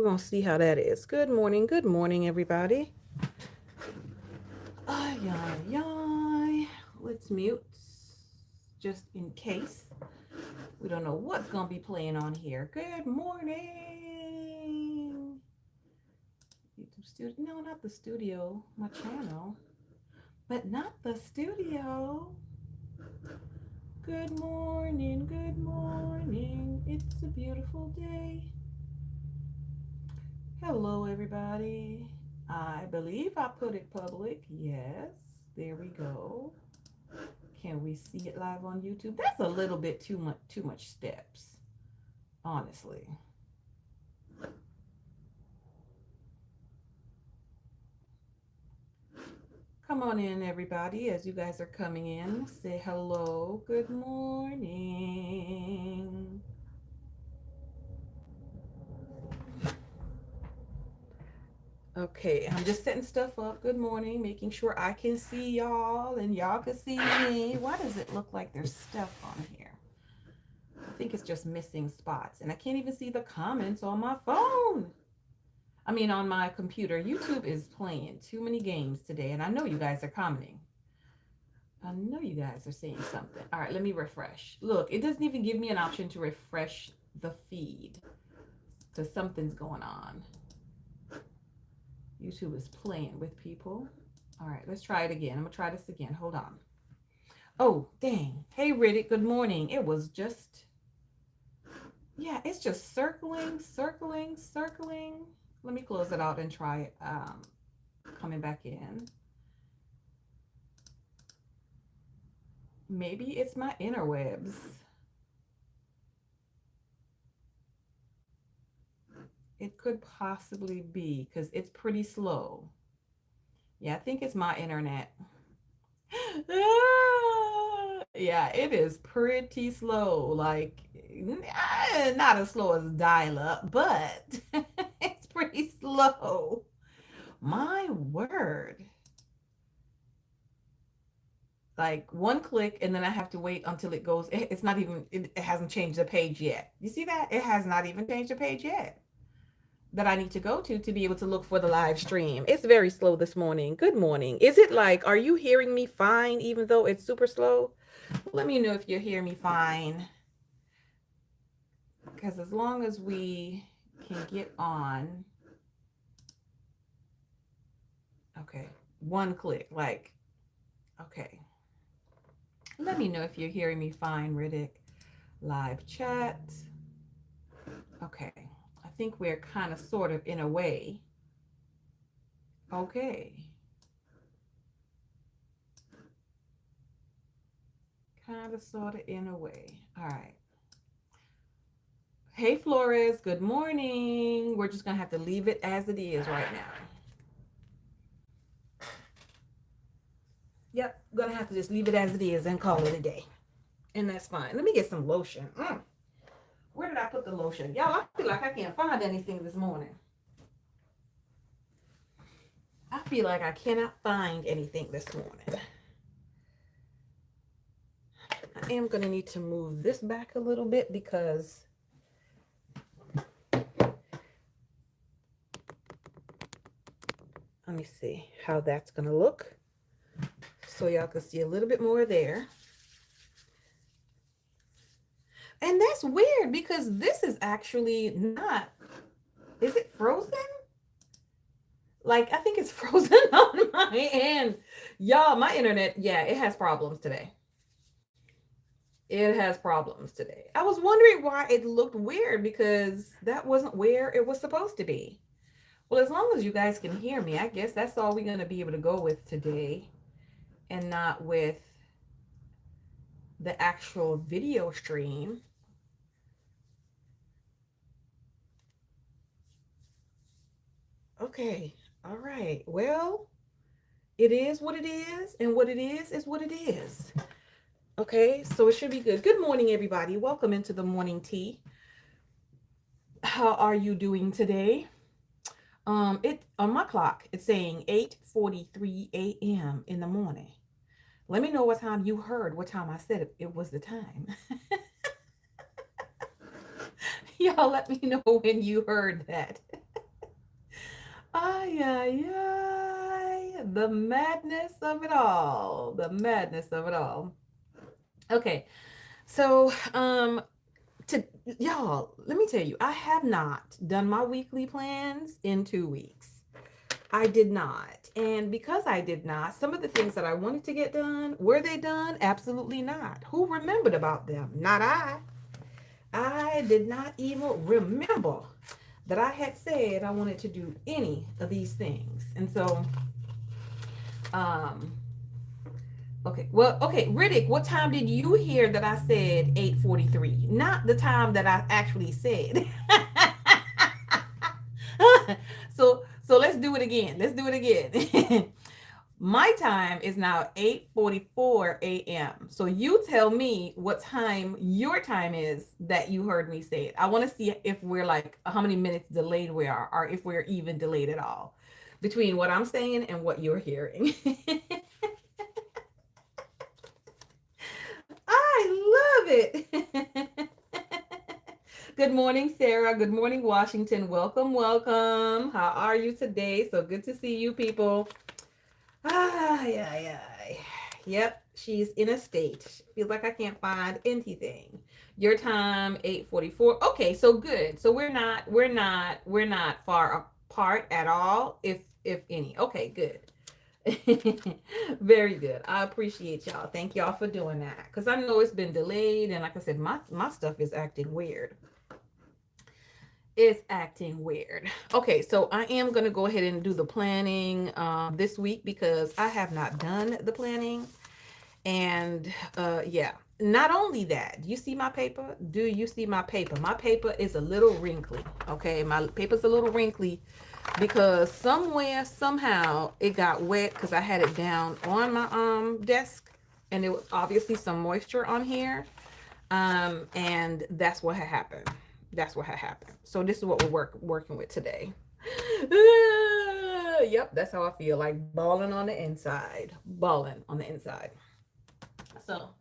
going to see how that is. Good morning, everybody. Ay, ay, ay. Let's mute just in case. We don't know what's going to be playing on here. Good morning. YouTube studio. No, not the studio. My channel. But not the studio. Good morning. Good morning. It's a beautiful day. Hello, everybody. I believe I put it public. Yes, there we go. Can we see it live on YouTube? That's a little bit too much steps, honestly. Come on in, everybody, as you guys are coming in. Say hello. Good morning. Okay, I'm just setting stuff up. Good morning, making sure I can see y'all and y'all can see me. Why does it look like there's stuff on here? I think it's just missing spots. And I can't even see the comments on my phone. I mean, on my computer. YouTube is playing too many games today. And I know you guys are commenting. I know you guys are saying something. All right, let me refresh. Look, it doesn't even give me an option to refresh the feed because something's going on. YouTube is playing with people. All right, let's try it again. I'm going to try this again. Hold on. Oh, dang. Hey, Riddick, good morning. It was just, yeah, it's just circling. Let me close it out and try it. Coming back in. Maybe it's my interwebs. It could possibly be because it's pretty slow. Yeah, I think it's my internet. Yeah, it is pretty slow. Like, not as slow as dial up, but it's pretty slow. My word. Like one click, and then I have to wait until it goes. It's not even, it hasn't changed the page yet. You see that? It has not even changed the page yet that I need to go to be able to look for the live stream. It's very slow this morning. Good morning. Is it like, are you hearing me fine even though it's super slow? Let me know if you hear me fine. Because as long as we can get on. Okay. One click. Like, okay. Let me know if you're hearing me fine, Riddick. Live chat. Okay. I think we're kind of sort of in a way. Okay. Kind of sort of in a way. All right. Hey, Flores. Good morning. We're just going to have to leave it as it is right now. Yep. Going to have to just leave it as it is and call it a day. And that's fine. Let me get some lotion. Where did I put the lotion? Y'all, I feel like I can't find anything this morning. I feel like I cannot find anything this morning. I am going to need to move this back a little bit because let me see how that's going to look. So y'all can see a little bit more there. And that's weird because this is actually not, is it frozen? Like, I think it's frozen on my end. Y'all, my internet, yeah, it has problems today. It has problems today. I was wondering why it looked weird because that wasn't where it was supposed to be. Well, as long as you guys can hear me, I guess that's all we're going to be able to go with today and not with the actual video stream. Okay. All right. Well, it is what it is, and what it is what it is. Okay, so it should be good. Good morning, everybody. Welcome into the morning tea. How are you doing today? It on my clock, it's saying 8:43 a.m. in the morning. Let me know what time you heard, what time I said it was the time. Y'all let me know when you heard that. Ay, ay, ay. The madness of it all. The madness of it all. Okay. So, to y'all, let me tell you, I have not done my weekly plans in 2 weeks. I did not. And because I did not, some of the things that I wanted to get done, were they done? Absolutely not. Who remembered about them? Not I. I did not even remember that I had said I wanted to do any of these things. And so, um, okay, well, okay, Riddick, what time did you hear that I said 8:43? Not the time that I actually said. So let's do it again. Let's do it again. My time is now 8:44 a.m. So you tell me what time your time is that you heard me say it. I want to see if we're like how many minutes delayed we are, or if we're even delayed at all between what I'm saying and what you're hearing. I love it. Good morning, Sarah. Good morning, Washington. Welcome, welcome. How are you today? So good to see you, people. Ay, ay, ay. Yep, she's in a state. Feels like I can't find anything. Your time, 8:44. Okay, so good. So we're not far apart at all, if any. Okay, good. Very good. I appreciate y'all. Thank y'all for doing that. Because I know it's been delayed, and like I said, my stuff is acting weird. It's acting weird. Okay, so I am going to go ahead and do the planning this week because I have not done the planning. And yeah, not only that, you see my paper? Do you see my paper? My paper is a little wrinkly. Okay, my paper's a little wrinkly because somewhere, somehow, it got wet because I had it down on my desk, and there was obviously some moisture on here. And that's what had happened. That's what had happened. So this is what we're working with today. Yep, that's how I feel, like balling on the inside. Balling on the inside. So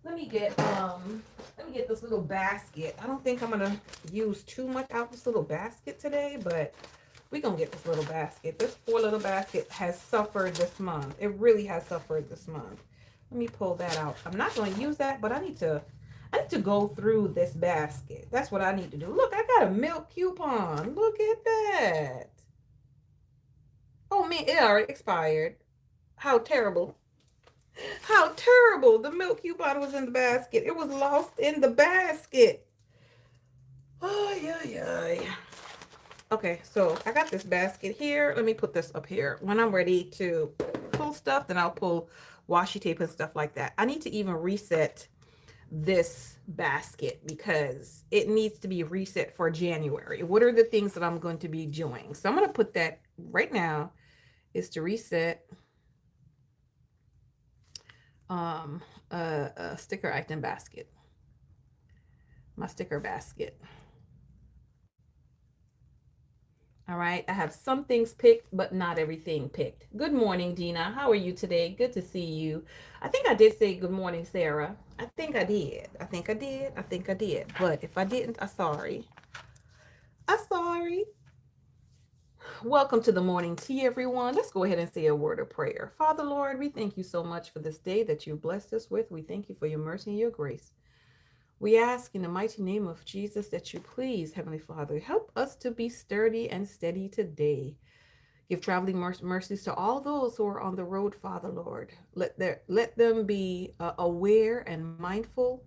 let me get this little basket. I don't think I'm gonna use too much out this little basket today, but we're gonna get this little basket. This poor little basket has suffered this month. It really has suffered this month. Let me pull that out. I'm not gonna use that, but I need to go through this basket. That's what I need to do. Look, I got a milk coupon. Look at that. Oh man, it already expired. How terrible. How terrible. The milk coupon was in the basket. It was lost in the basket. Oh, yeah, yeah. Okay, so I got this basket here. Let me put this up here. When I'm ready to pull stuff, then I'll pull washi tape and stuff like that. I need to even reset this basket because it needs to be reset for January. What are the things that I'm going to be doing? So I'm going to put that right now is to reset a sticker item basket. My sticker basket. All right, I have some things picked, but not everything picked. Good morning, Dina. How are you today? Good to see you. I think I did say good morning, Sarah. I think I did. I think I did. I think I did. But if I didn't, I'm sorry. I'm sorry. Welcome to the morning tea, everyone. Let's go ahead and say a word of prayer. Father, Lord, we thank you so much for this day that you blessed us with. We thank you for your mercy and your grace. We ask in the mighty name of Jesus that you please, Heavenly Father, help us to be sturdy and steady today. Give traveling mercies to all those who are on the road, Father, Lord. Let them be aware and mindful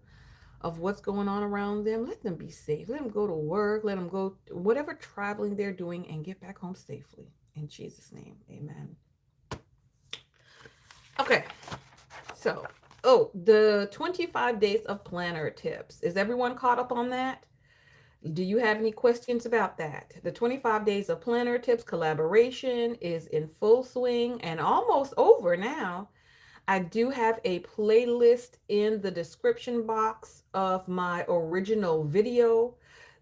of what's going on around them. Let them be safe. Let them go to work. Let them go whatever traveling they're doing and get back home safely. In Jesus' name, amen. Okay, so, the 25 days of planner tips. Is everyone caught up on that? Do you have any questions about that? The 25 days of planner tips collaboration is in full swing and almost over now. I do have a playlist in the description box of my original video.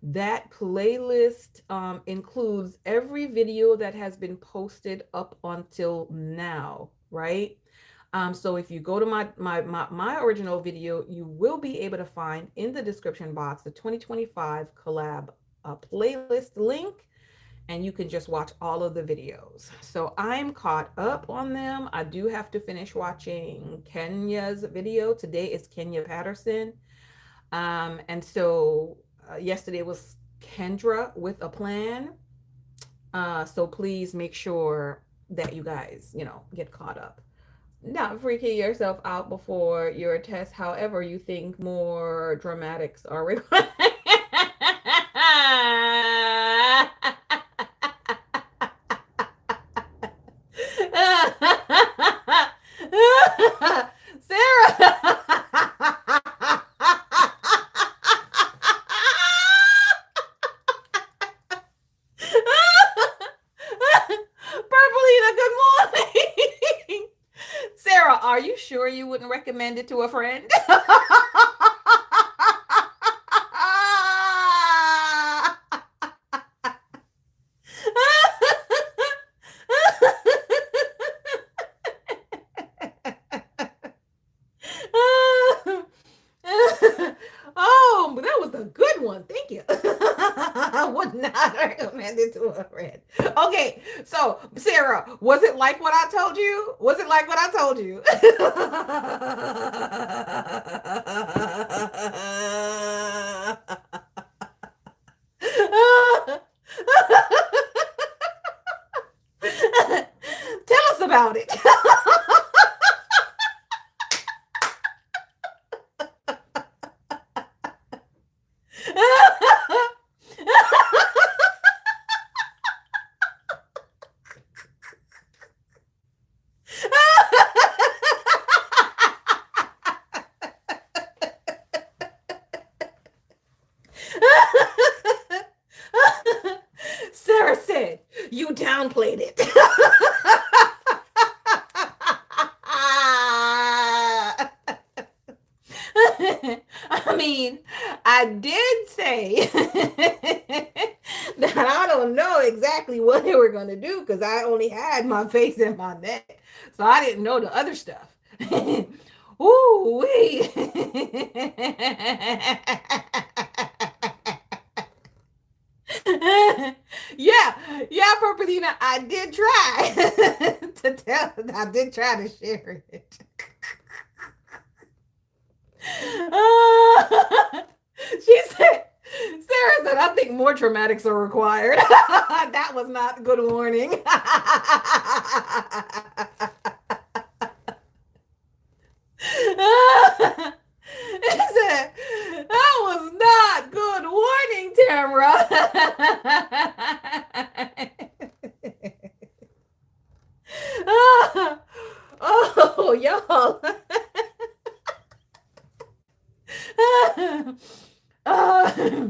That playlist includes every video that has been posted up until now, right? So if you go to my original video, you will be able to find in the description box the 2025 collab playlist link. and you can just watch all of the videos. So I'm caught up on them. I do have to finish watching Kenya's video. Today is Kenya Patterson. And so yesterday was Kendra with a plan. So please make sure that you guys, get caught up. Not freaking yourself out before your test, however you think more dramatics are required. Sarah. Purpleina, good morning. Sarah, are you sure you wouldn't recommend it to a friend? Oh, but that was a good one. Thank you. I would not recommend it to a friend. Okay, so Sarah, was it like what I told you? Was it like what I told you? Tell us about it. Sarah said, you downplayed it. I mean, I did say that I don't know exactly what they were going to do because I only had my face and my neck. So I didn't know the other stuff. Ooh, wee. Yeah, Purpleina, I did try to tell. I did try to share it. She said, Sarah said, I think more dramatics are required. That was not good warning. He said, that was not good warning, Tamara. Oh, y'all. uh,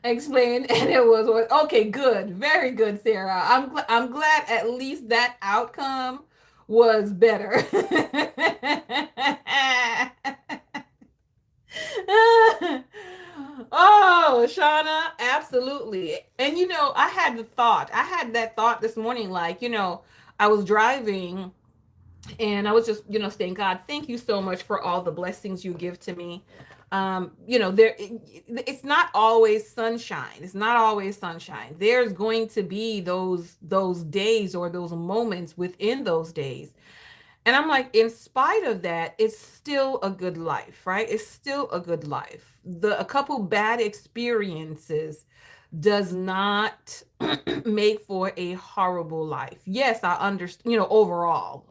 Explain, and it was okay. Good, very good, Sarah. I'm glad at least that outcome was better. Oh, Shauna, absolutely. And I had that thought this morning, like, I was driving and I was just, saying, God, thank you so much for all the blessings you give to me. It's not always sunshine. It's not always sunshine. There's going to be those days or those moments within those days. And I'm like, in spite of that, it's still a good life, right? It's still a good life. A couple bad experiences does not make for a horrible life. Yes, I understand, overall.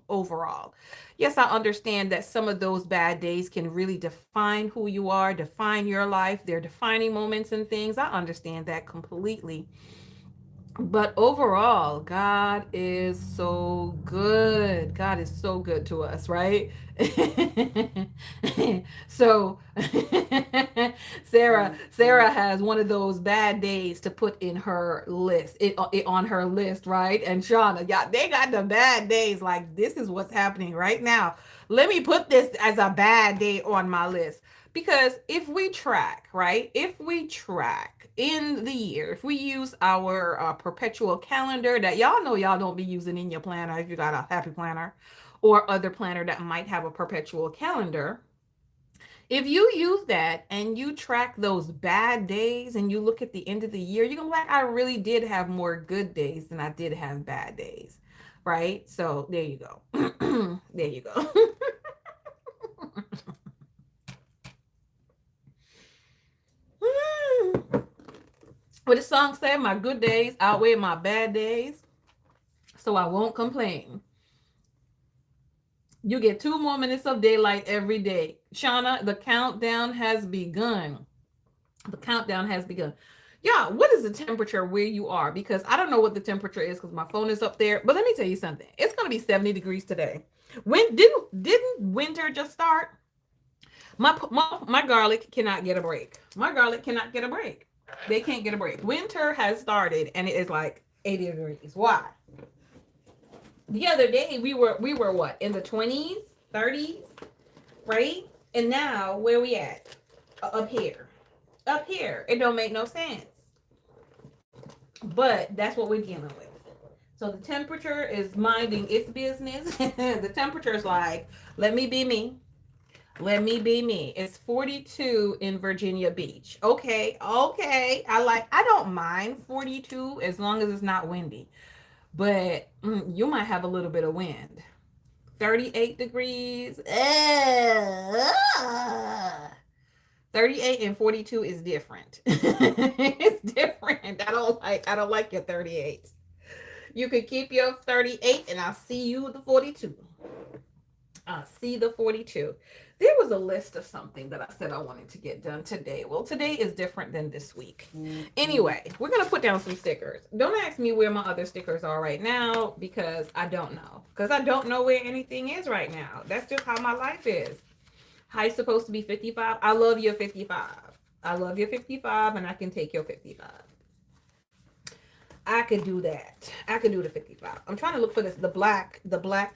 Yes, I understand that some of those bad days can really define who you are, define your life. They're defining moments and things. I understand that completely. But overall, God is so good. God is so good to us, right? So Sarah has one of those bad days to put in her list, it on her list, right? And Shauna, yeah, they got the bad days. Like, this is what's happening right now. Let me put this as a bad day on my list. Because if we track, right? If we track in the year, if we use our perpetual calendar that y'all know y'all don't be using in your planner if you got a happy planner or other planner that might have a perpetual calendar, If you use that and you track those bad days and you look at the end of the year, you're gonna be like, I really did have more good days than I did have bad days. Right? So there you go. There you go. What the song said, my good days outweigh my bad days, so I won't complain. You get 2 more minutes of daylight every day. Shauna, the countdown has begun. The countdown has begun. Yeah, what is the temperature where you are? Because I don't know what the temperature is because my phone is up there. But let me tell you something. It's going to be 70 degrees today. When didn't winter just start? My garlic cannot get a break. My garlic cannot get a break. They can't get a break. Winter has started and it is like 80 degrees. Why? The other day we were what, in the 20s, 30s, right? And now where we at? Up here. Up here. It don't make no sense. But that's what we're dealing with. So the temperature is minding its business. The temperature is like, let me be me. Let me be me. It's 42 in Virginia Beach. Okay, okay. I don't mind 42 as long as it's not windy. But you might have a little bit of wind. 38 degrees. 38 and 42 is different. It's different. I don't like your 38. You could keep your 38 and I'll see you with the 42. I'll see the 42. There was a list of something that I said I wanted to get done today. Well, today is different than this week. Anyway, we're going to put down some stickers. Don't ask me where my other stickers are right now because I don't know. Because I don't know where anything is right now. That's just how my life is. High's supposed to be 55. I love your 55. I love your 55 and I can take your 55. I could do that. I could do the 55. I'm trying to look for the black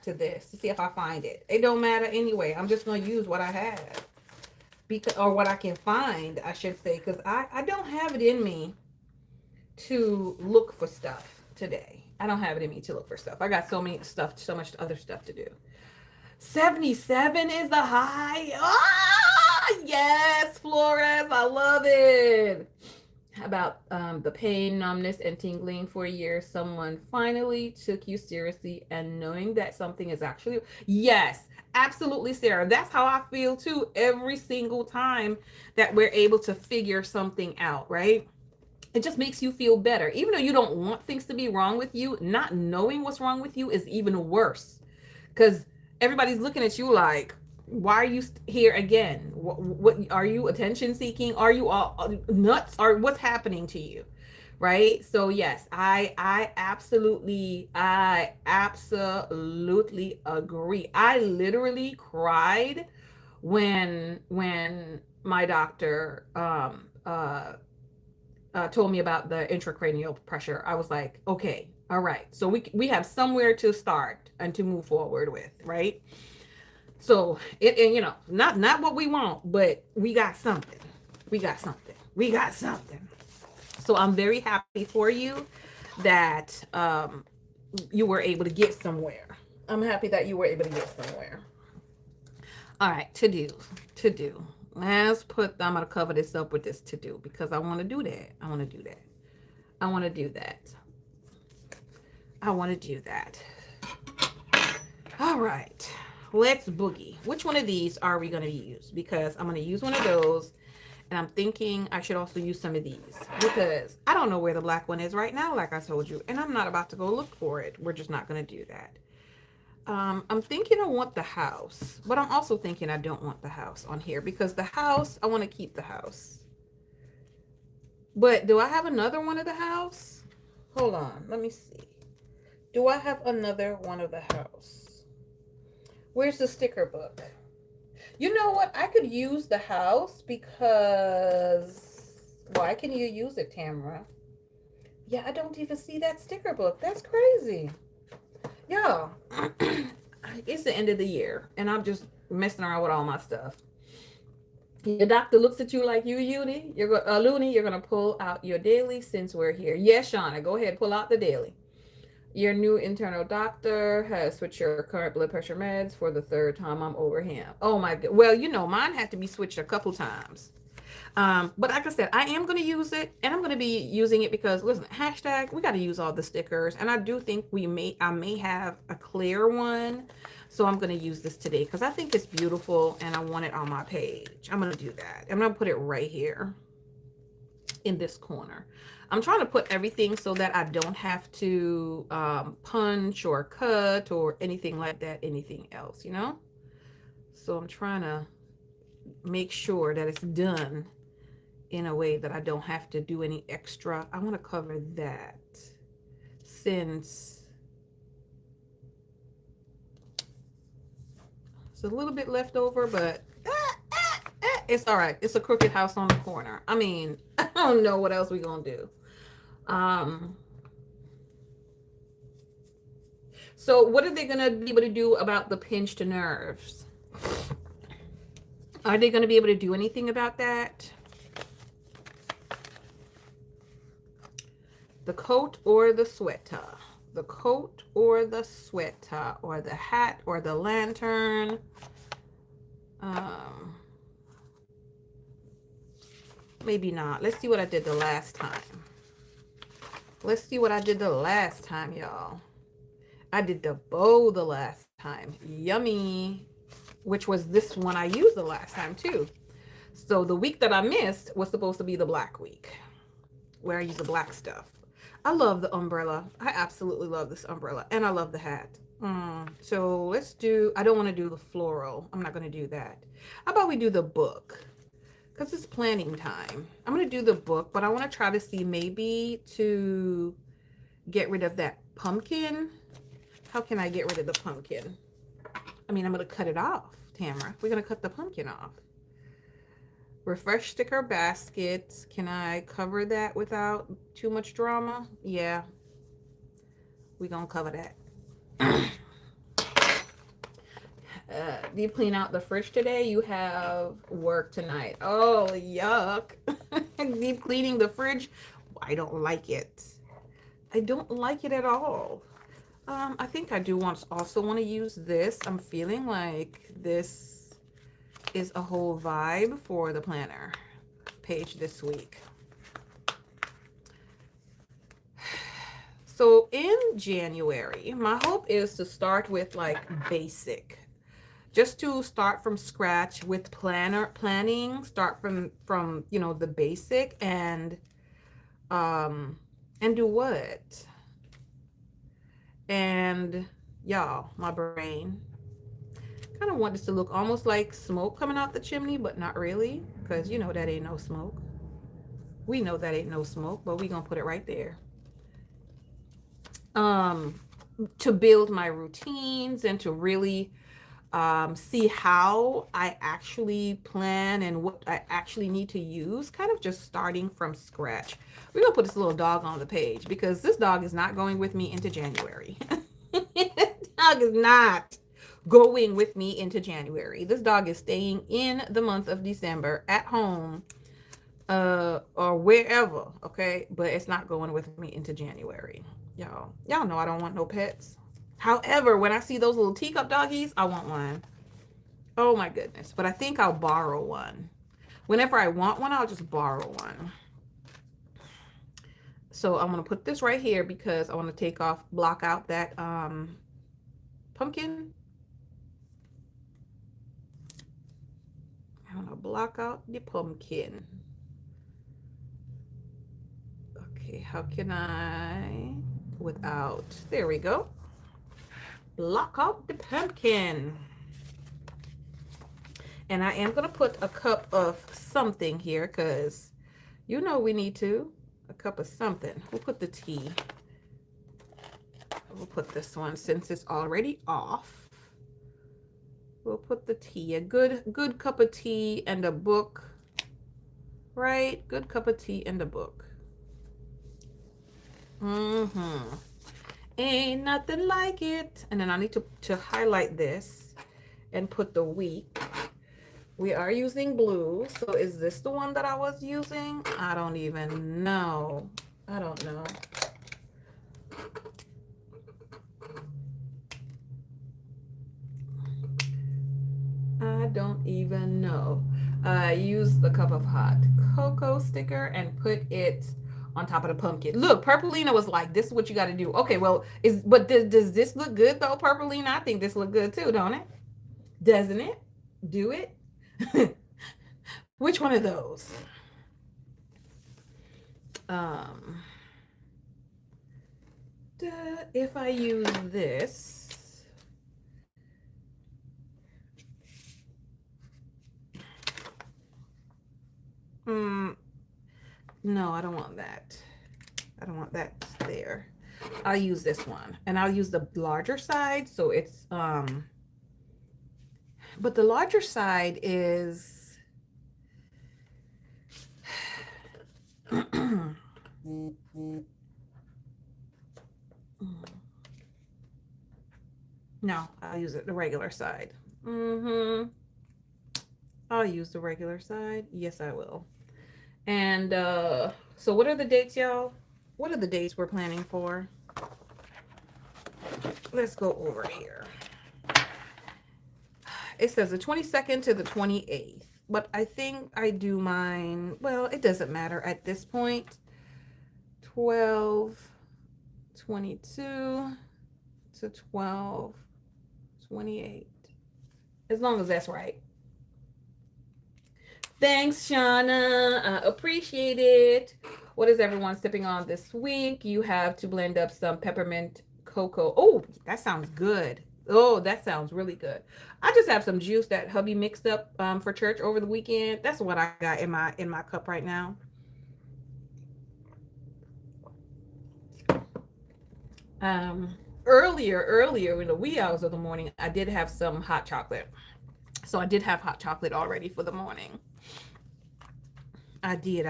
to this to see if I find it. It don't matter anyway. I'm just going to use what I have. Or what I can find, I should say, because I don't have it in me to look for stuff today. I don't have it in me to look for stuff. I got so much other stuff to do. 77 is the high. Ah, yes, Flores. I love it. How about the pain, numbness, and tingling for years? Someone finally took you seriously and knowing that something is actually... Yes, absolutely, Sarah. That's how I feel too every single time that we're able to figure something out, right? It just makes you feel better. Even though you don't want things to be wrong with you, not knowing what's wrong with you is even worse. Because everybody's looking at you like, why are you here again? What are you attention seeking? Are you all nuts? Or what's happening to you? Right? So yes, I absolutely agree. I literally cried when my doctor told me about the intracranial pressure. I was like, okay, all right. So we have somewhere to start and to move forward with, right? So and you know, not what we want, but we got something. We got something. We got something. So I'm very happy for you that you were able to get somewhere. I'm happy that you were able to get somewhere. All right, to do. Let's put, I'm going to cover this up with this to do because I want to do that. I want to do that. All right, let's boogie. Which one of these are we going to use? Because I'm going to use one of those. And I'm thinking I should also use some of these because I don't know where the black one is right now, like I told you. And I'm not about to go look for it. We're just not going to do that. I'm thinking I want the house, but I'm also thinking I don't want the house on here because the house, I want to keep the house. But do I have another one of the house? Hold on. Let me see. Do I have another one of the house? Where's the sticker book? You know what? I could use the house because... Why can you use it, Tamara? Yeah, I don't even see that sticker book. That's crazy. Yeah. It's the end of the year, and I'm just messing around with all my stuff. Your doctor looks at you like you, Looney. You're going to pull out your daily since we're here. Yes, Shauna, go ahead. Pull out the daily. Your new internal doctor has switched your current blood pressure meds for the third time. I'm over him. Oh my god. Well, you know, mine had to be switched a couple times. But like I said, I am going to use it, and I'm going to be using it because listen, hashtag, we got to use all the stickers, and I do think I may have a clear one, so I'm going to use this today because I think it's beautiful and I want it on my page. I'm going to do that. I'm going to put it right here in this corner. I'm trying to put everything so that I don't have to punch or cut or anything like that, anything else, you know? So I'm trying to make sure that it's done in a way that I don't have to do any extra. I want to cover that since it's a little bit left over, but it's all right. It's a crooked house on the corner. I mean, I don't know what else we're going to do. So what are they going to be able to do about the pinched nerves? Are they going to be able to do anything about that? The coat or the sweater? The coat or the sweater, or the hat or the lantern? Maybe not. Let's see what I did the last time. Let's see what I did the last time, y'all. I did the bow the last time. Yummy. Which was this one I used the last time too. So the week that I missed was supposed to be the black week, where I use the black stuff. I love the umbrella. I absolutely love this umbrella. And I love the hat. So let's do, I don't want to do the floral. I'm not going to do that. How about we do the book? Because it's planning time. I'm going to do the book, but I want to try to see maybe to get rid of that pumpkin. How can I get rid of the pumpkin? I mean, I'm going to cut it off, Tamara. We're going to cut the pumpkin off. Refresh sticker basket. Can I cover that without too much drama? Yeah. We're going to cover that. Deep clean out the fridge today. You have work tonight. Oh, yuck. Deep cleaning the fridge. I don't like it. I don't like it at all. I think I do also want to use this. I'm feeling like this is a whole vibe for the planner page this week. So in January, my hope is to start with like basic, just to start from scratch with planning, start from you know, the basic, and do what? And y'all, my brain kind of want this to look almost like smoke coming out the chimney, but not really, because you know that ain't no smoke. We know that ain't no smoke, but we gonna put it right there. To build my routines and to really see how I actually plan and what I actually need to use, kind of just starting from scratch. We're gonna put this little dog on the page because this dog is not going with me into January. Dog is not going with me into January. This dog is staying in the month of December at home or wherever, okay? But it's not going with me into January. Y'all know I don't want no pets. However, when I see those little teacup doggies, I want one. Oh my goodness. But I think I'll borrow one. Whenever I want one, I'll just borrow one. So I'm going to put this right here because I want to block out that pumpkin. I want to block out the pumpkin. Okay, how can I, without, there we go. Block out the pumpkin. And I am going to put a cup of something here because you know we need to. A cup of something. We'll put the tea. We'll put this one since it's already off. We'll put the tea. A good cup of tea and a book. Right? Good cup of tea and a book. Ain't nothing like it. And then I need to highlight this and put the week. We are using blue. So is this the one that I was using? I don't even know. I don't know. don't even know. Use the cup of hot cocoa sticker and put it on top of the pumpkin. Look, Purplina was like, this is what you got to do. Okay, well, does this look good though, Purplina? I think this look good too, don't it? Doesn't it? Do it? Which one of those? Um, if I use this, no, I don't want that. I don't want that there. I'll use this one, and I'll use the larger side, so it's but the larger side is no, I'll use it the regular side. I'll use the regular side. Yes, I will. And so what are the dates, y'all? What are the dates we're planning for? Let's go over here. It says the 22nd to the 28th, but I think I do mine. Well, it doesn't matter at this point. 12, 22 to 12, 28. As long as that's right. Thanks, Shauna. Appreciate it. What is everyone sipping on this week? You have to blend up some peppermint cocoa. Oh, that sounds good. Oh, that sounds really good. I just have some juice that hubby mixed up for church over the weekend. That's what I got in my cup right now. Earlier in the wee hours of the morning, I did have some hot chocolate. So I did have hot chocolate already for the morning. I did.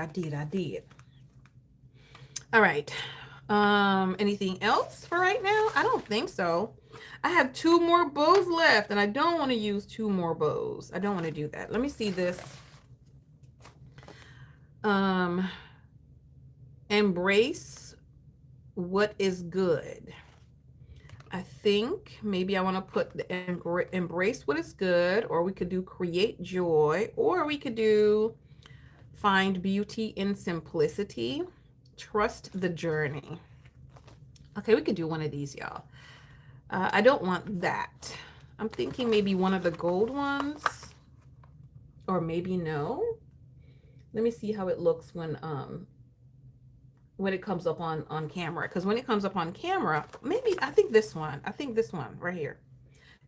All right. Anything else for right now? I don't think so. I have 2 more bows left, and I don't want to use 2 more bows. I don't want to do that. Let me see this. Embrace what is good. I think maybe I want to put the embrace what is good, or we could do create joy, or we could do find beauty in simplicity, trust the journey. Okay, we could do one of these, y'all. I don't want that. I'm thinking maybe one of the gold ones, or maybe no. Let me see how it looks when it comes up on camera, because when it comes up on camera, maybe I think this one right here,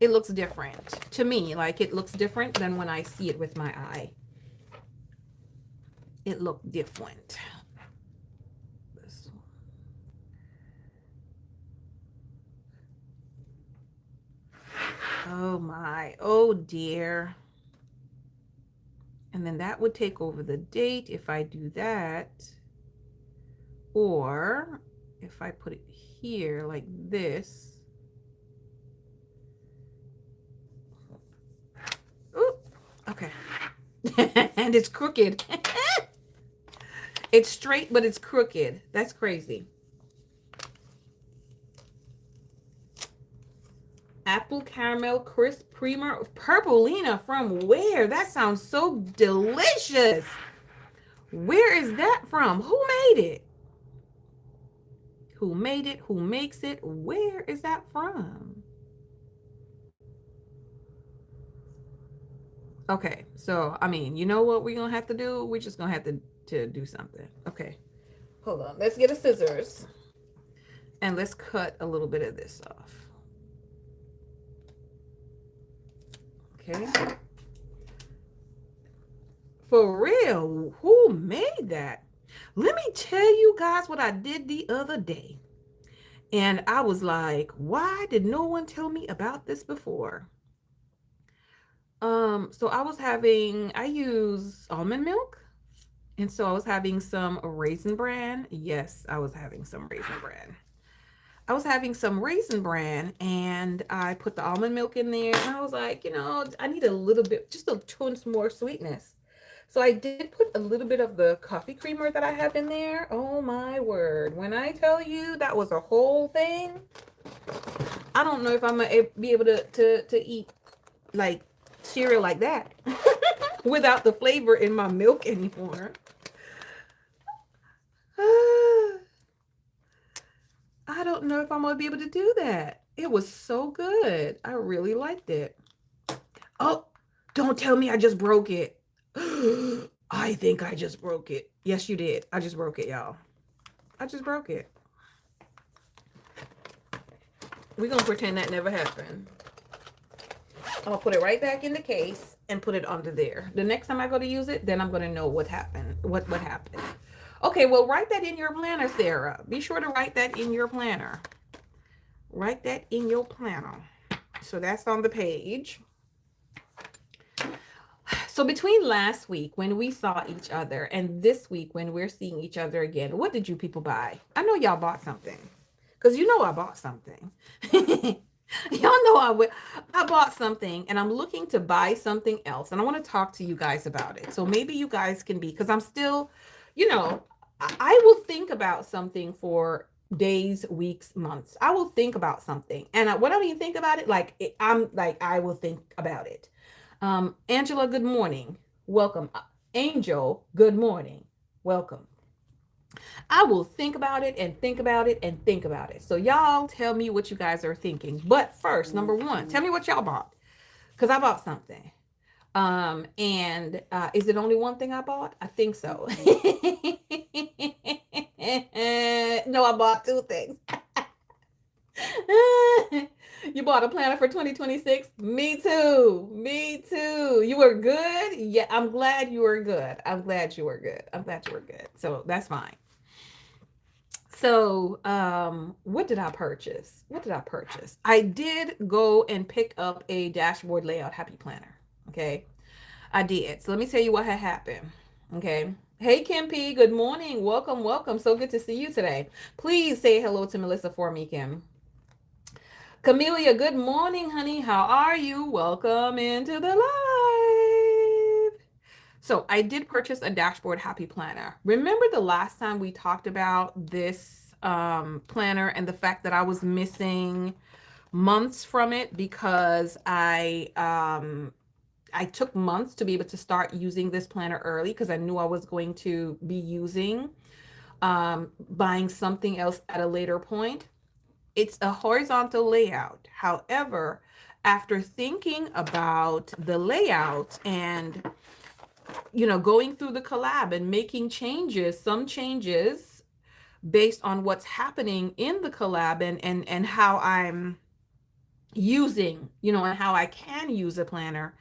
it looks different to me. Like, it looks different than when I see it with my eye. It looked different. This one. Oh my, oh dear. And then that would take over the date if I do that. Or if I put it here like this. Ooh, okay. And it's crooked. It's straight, but it's crooked. That's crazy. Apple caramel crisp creamer. Purplina from where? That sounds so delicious. Where is that from? Who made it? Who made it? Who makes it? Where is that from? Okay, so I mean, you know what we're gonna have to do? We're just gonna have to do something. Okay, hold on. Let's get a scissors and let's cut a little bit of this off. Okay. For real, who made that? Let me tell you guys what I did the other day. And I was like, why did no one tell me about this before? So I use almond milk. And so I was having some Raisin Bran. Yes, I was having some Raisin Bran. And I put the almond milk in there. And I was like, I need a little bit, just a touch more sweetness. So I did put a little bit of the coffee creamer that I have in there. Oh my word. When I tell you that was a whole thing, I don't know if I'm going to be able to eat like cereal like that without the flavor in my milk anymore. I don't know if I'm going to be able to do that. It was so good. I really liked it. Oh, don't tell me I just broke it. I think I just broke it. Yes, you did. I just broke it, y'all. I just broke it. We're going to pretend that never happened. I'm going to put it right back in the case and put it under there. The next time I go to use it, then I'm going to know what happened. What happened. Okay, well, write that in your planner, Sarah. Be sure to write that in your planner. Write that in your planner. So that's on the page. So between last week when we saw each other and this week when we're seeing each other again, what did you people buy? I know y'all bought something. Because you know I bought something. Y'all know I bought something and I'm looking to buy something else. And I want to talk to you guys about it. So maybe you guys can be, because I'm still, you know, I will think about something for days, weeks, months. I will think about something. And when I mean think about it, I will think about it. Angela, good morning. Welcome. Angel, good morning. Welcome. I will think about it and think about it and think about it. So y'all tell me what you guys are thinking. But first, number one, tell me what y'all bought. Because I bought something. Is it only one thing I bought? I think so. No, I bought two things. You bought a planner for 2026? Me too. Me too. You were good? Yeah, I'm glad you were good. I'm glad you were good. I'm glad you were good. So that's fine. So, what did I purchase? What did I purchase? I did go and pick up a dashboard layout happy planner. Okay. I did. So let me tell you what had happened. Okay. Hey, Kim P. Good morning. Welcome. Welcome. So good to see you today. Please say hello to Melissa for me, Kim. Camelia, good morning, honey. How are you? Welcome into the live. So I did purchase a dashboard happy planner. Remember the last time we talked about this planner and the fact that I was missing months from it because I took months to be able to start using this planner early because I knew I was going to be using buying something else at a later point. It's a horizontal layout. However, after thinking about the layout and, you know, going through the collab and making changes, some changes based on what's happening in the collab and how I'm using, you know, and how I can use a planner,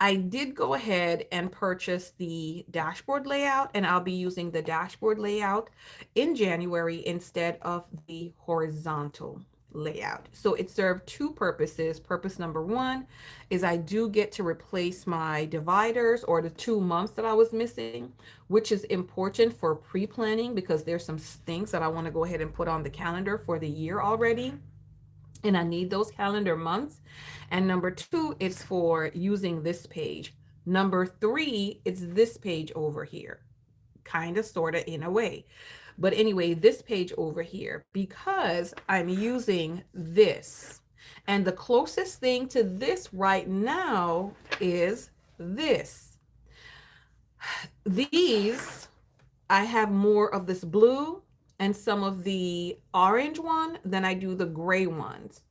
I did go ahead and purchase the dashboard layout, and I'll be using the dashboard layout in January instead of the horizontal layout. So it served two purposes. Purpose number one is I do get to replace my dividers or the 2 months that I was missing, which is important for pre-planning because there's some things that I want to go ahead and put on the calendar for the year already. And I need those calendar months. And number two is for using this page. Number three, it's this page over here, kind of, sort of, in a way. But anyway, this page over here, because I'm using this. And the closest thing to this right now is this. These, I have more of this blue and some of the orange one than I do the gray ones.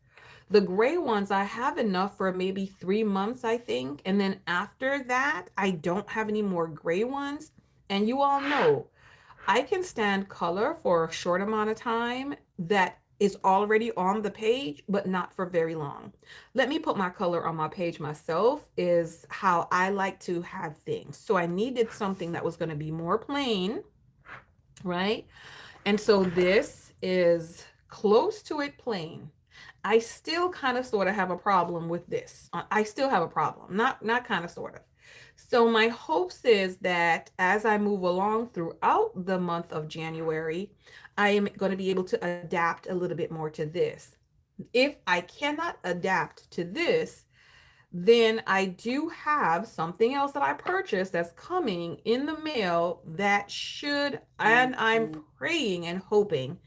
The gray ones, I have enough for maybe 3 months, I think. And then after that, I don't have any more gray ones. And you all know, I can stand color for a short amount of time that is already on the page, but not for very long. Let me put my color on my page myself is how I like to have things. So I needed something that was going to be more plain, right? And so this is close to it plain. I still kind of sort of have a problem with this. I still have a problem, not kind of sort of. So my hopes is that as I move along throughout the month of January, I am going to be able to adapt a little bit more to this. If I cannot adapt to this, then I do have something else that I purchased that's coming in the mail that should, and I'm praying and hoping,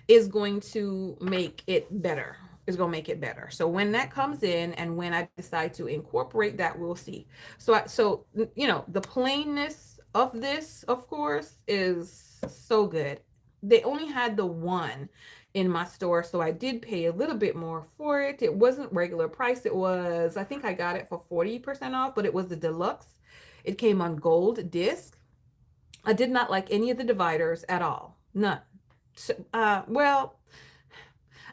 is going to make it better. is going to make it better. So when that comes in and when I decide to incorporate that, we'll see. So you know, the plainness of this, of course, is so good. They only had the one in my store, so I did pay a little bit more for it. It wasn't regular price. It was, I think I got it for 40% off, but it was the deluxe. It came on gold disc. I did not like any of the dividers at all. None. So, well,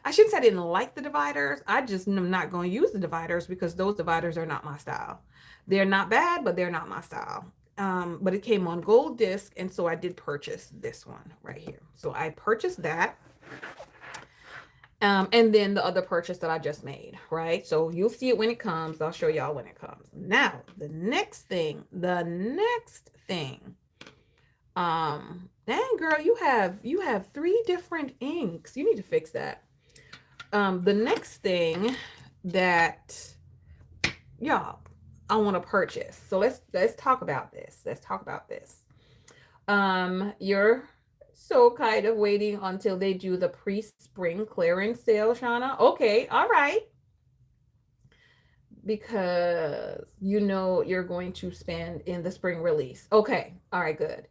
I shouldn't say I didn't like the dividers. I just am not going to use the dividers because those dividers are not my style. They're not bad, but they're not my style. But it came on gold disc, and so I did purchase this one right here. So I purchased that. And then the other purchase that I just made, right? So you'll see it when it comes. I'll show y'all when it comes. Now, the next thing, dang girl, you have 3 different inks. You need to fix that. The next thing that y'all I want to purchase. So let's talk about this. Let's talk about this. You're so kind of waiting until they do the pre-spring clearance sale, Shauna. Okay, all right. Because you know you're going to spend in the spring release. Okay, all right, good.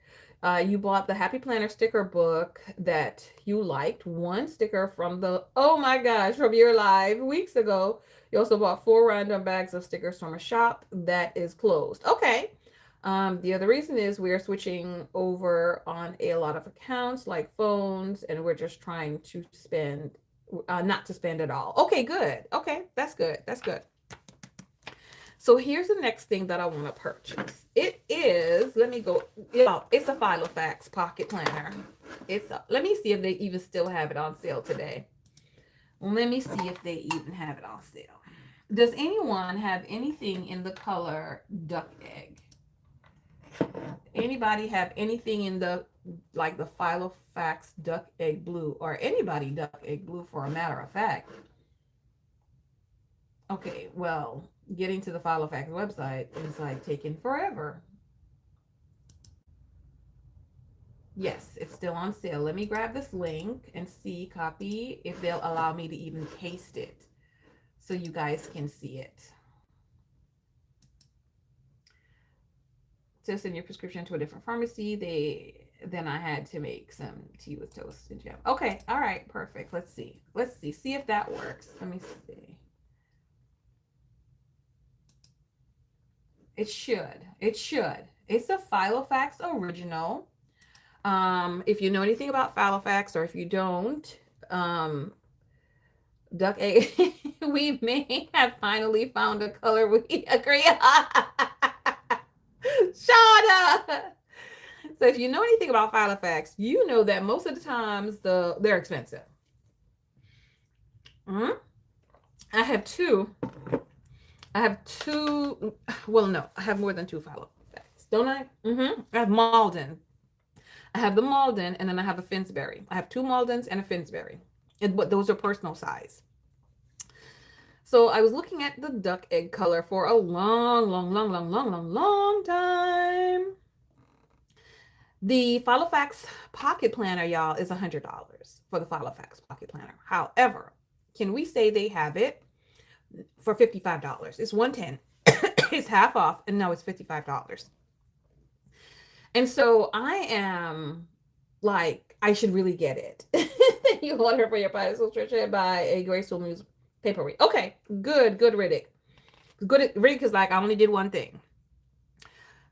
You bought the Happy Planner sticker book that you liked. One sticker from the, oh my gosh, from your live weeks ago. You also bought 4 random bags of stickers from a shop that is closed. Okay. The other reason is we're switching over on a lot of accounts like phones, and we're just trying to spend, not to spend at all. Okay, good. Okay, that's good. That's good. So here's the next thing that I want to purchase. It is, let me go, it's a Filofax pocket planner. Let me see if they even still have it on sale today. Let me see if they even have it on sale. Does anyone have anything in the color duck egg? Anybody have anything in the, like the Filofax duck egg blue, or anybody duck egg blue for a matter of fact? Okay, well, getting to the Filofax website is like taking forever. Yes, it's still on sale. Let me grab this link and see, copy, if they'll allow me to even paste it so you guys can see it. To send your prescription to a different pharmacy, then I had to make some tea with toast and jam. Okay, all right, perfect. Let's see. See if that works. Let me see. It should. It's a Filofax original. If you know anything about Filofax, or if you don't, duck egg, we may have finally found a color we agree on. Shut up. So if you know anything about Filofax, you know that most of the times they're expensive. I have two. Well, no, I have more than 2 Filofax, don't I? I have Malden. I have the Malden, and then I have a Finsbury. I have 2 Maldens and a Finsbury, but those are personal size. So I was looking at the duck egg color for a long time. The Filofax pocket planner, y'all, is $100 for the Filofax pocket planner. However, can we say they have it for $55? It's $110. It's half off, and now it's $55. And so I am like, I should really get it. You want her for your private subscription by a Graceful Muse paper weight. Okay, good, Riddick. Good, Riddick is like, I only did one thing.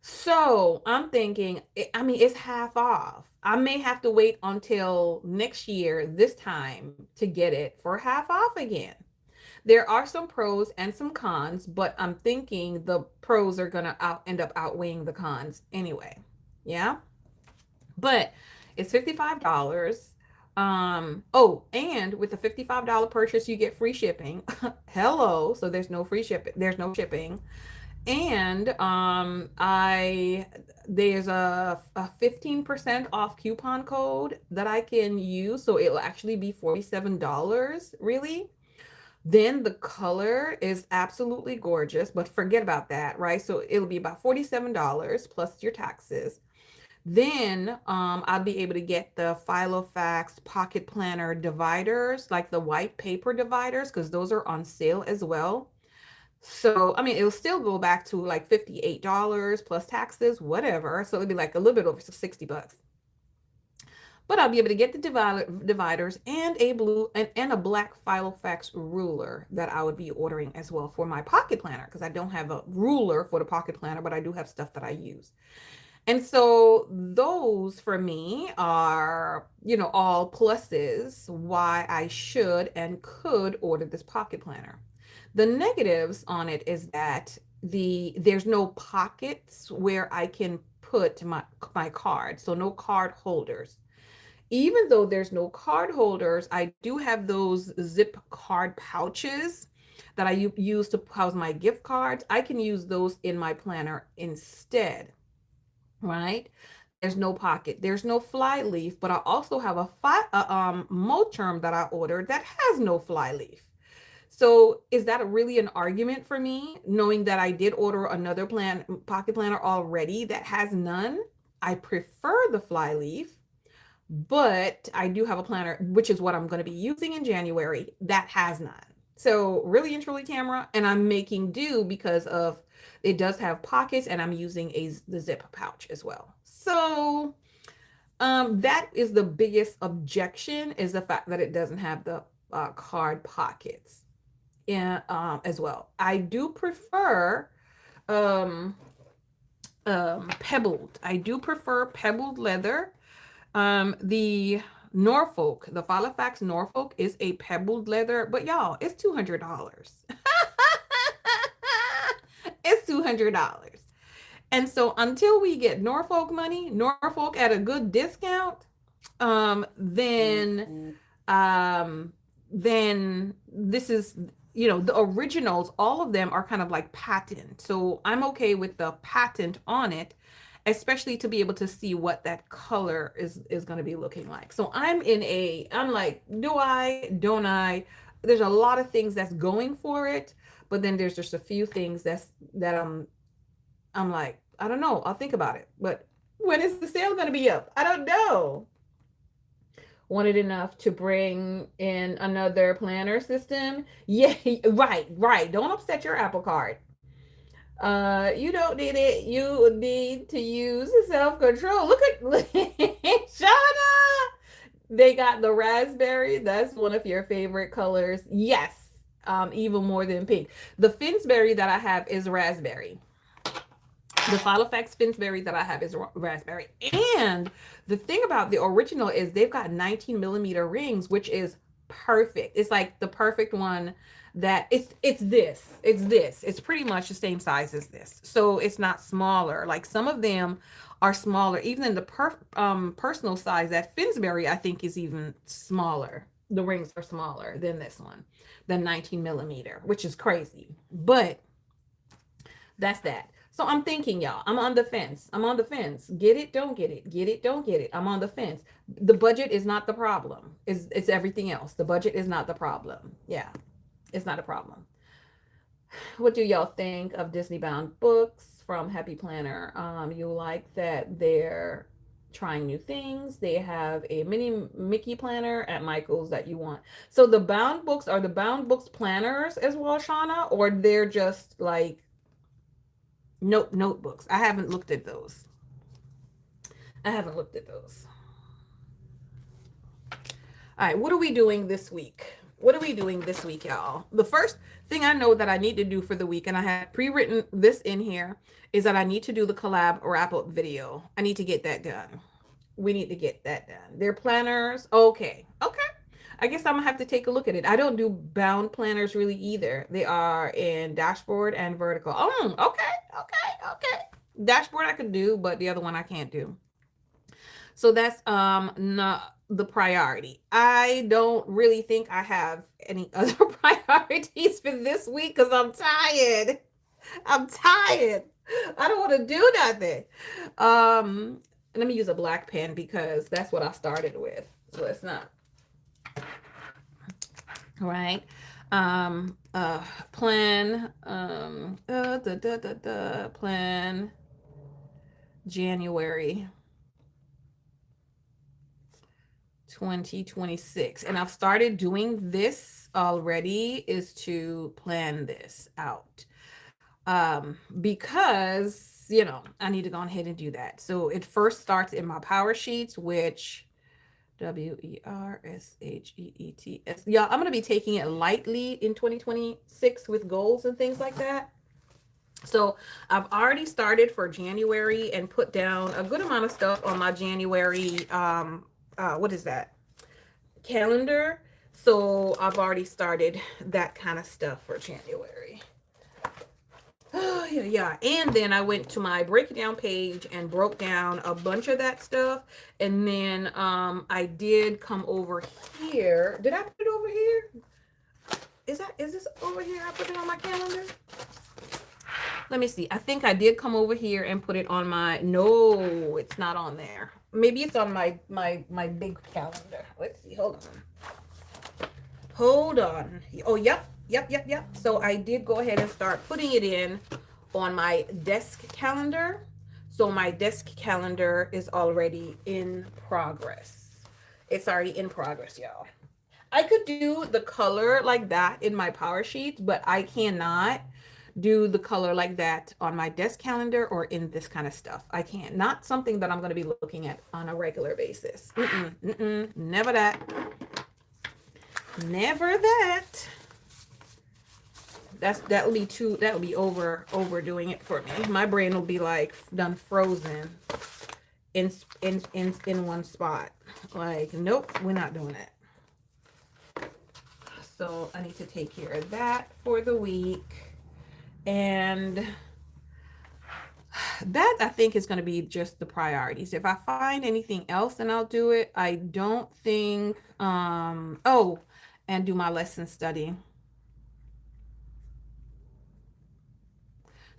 So I'm thinking, I mean, it's half off. I may have to wait until next year, this time, to get it for half off again. There are some pros and some cons, but I'm thinking the pros are going to end up outweighing the cons anyway. Yeah. But it's $55. Oh, and with the $55 purchase, you get free shipping. Hello. So there's no free shipping. There's no shipping. And there's a 15% off coupon code that I can use. So it'll actually be $47, really. Then the color is absolutely gorgeous, but forget about that, right? So it'll be about $47 plus your taxes. Then I'll be able to get the Filofax Pocket Planner dividers, like the white paper dividers, because those are on sale as well. So, I mean, it'll still go back to like $58 plus taxes, whatever. So it'd be like a little bit over 60 bucks. But I'll be able to get the dividers and a blue and a black Filofax ruler that I would be ordering as well for my pocket planner, because I don't have a ruler for the pocket planner, but I do have stuff that I use. And so those for me are, all pluses why I should and could order this pocket planner. The negatives on it is that there's no pockets where I can put my card, so no card holders. Even though there's no card holders, I do have those zip card pouches that I use to house my gift cards. I can use those in my planner instead, right? There's no pocket, there's no fly leaf, but I also have a Moterm that I ordered that has no fly leaf. So is that really an argument for me, knowing that I did order another pocket planner already that has none? I prefer the fly leaf, but I do have a planner, which is what I'm going to be using in January, that has none. So really and truly, Tamara, and I'm making do because of it does have pockets, and I'm using the zip pouch as well. So that is the biggest objection, is the fact that it doesn't have the card pockets as well. I do prefer pebbled. I do prefer pebbled leather. The Filofax Norfolk is a pebbled leather, but y'all, it's $200. It's $200. And so until we get Norfolk at a good discount, then this is, the originals, all of them are kind of like patent. So I'm okay with the patent on it, especially to be able to see what that color is going to be looking like. So I'm like, don't I? There's a lot of things that's going for it, but then there's just a few things that I'm like, I don't know. I'll think about it. But when is the sale going to be up? I don't know. Wanted enough to bring in another planner system? Yeah, right. Don't upset your Apple Card. You don't need it. You need to use self-control. Look at Shauna. They got the raspberry. That's one of your favorite colors. Yes. Even more than pink. The Finsbury that I have is raspberry. The Filofax Finsbury that I have is raspberry. And the thing about the original is they've got 19 millimeter rings, which is perfect. It's like the perfect one that it's pretty much the same size as this. So it's not smaller. Like some of them are smaller. Even in the personal size, that Finsbury, I think, is even smaller. The rings are smaller than this one, than 19 millimeter, which is crazy. But that's that. So I'm thinking, y'all, I'm on the fence. Get it, don't get it. Get it, don't get it. I'm on the fence. The budget is not the problem. It's everything else. The budget is not the problem. Yeah, it's not a problem. What do y'all think of Disney bound books from Happy Planner? You like that they're trying new things. They have a mini Mickey planner at Michael's that you want. So the bound books, are the bound books planners as well, Shauna, or they're just like notebooks? I haven't looked at those. All right, what are we doing this week? Y'all? The first thing I know that I need to do for the week, and I had pre-written this in here, is that I need to do the collab wrap-up video. I need to get that done. We need to get that done. They're planners. Okay. I guess I'm gonna have to take a look at it. I don't do bound planners really either. They are in dashboard and vertical. Oh, okay. Dashboard I could do, but the other one I can't do. So that's not the priority. I don't really think I have any other priorities for this week because I'm tired. I don't want to do nothing. Let me use a black pen because that's what I started with. So it's not. Right. Plan plan January. 2026. And I've started doing this already, is to plan this out. Because, I need to go ahead and do that. So it first starts in my power sheets, which WERSHEETS. Yeah, I'm going to be taking it lightly in 2026 with goals and things like that. So I've already started for January and put down a good amount of stuff on my January, what is that? Calendar. So I've already started that kind of stuff for January. Oh, yeah, yeah. And then I went to my breakdown page and broke down a bunch of that stuff. And then I did come over here. Did I put it over here? Is this over here? I put it on my calendar. Let me see. I think I did come over here and put it on my. No, it's not on there. Maybe it's on my big calendar. Let's see. Hold on. Hold on. Oh, yep. So I did go ahead and start putting it in on my desk calendar. So my desk calendar is already in progress. It's already in progress, y'all. I could do the color like that in my power sheets, but I cannot do the color like that on my desk calendar or in this kind of stuff. I can't. Not something that I'm going to be looking at on a regular basis. Never that. Never that. That'll be overdoing it for me. My brain will be like done frozen in one spot. Like, nope, we're not doing that. So I need to take care of that for the week. And that I think is going to be just the priorities. If I find anything else, then I'll do it. I don't think, oh, and do my lesson study.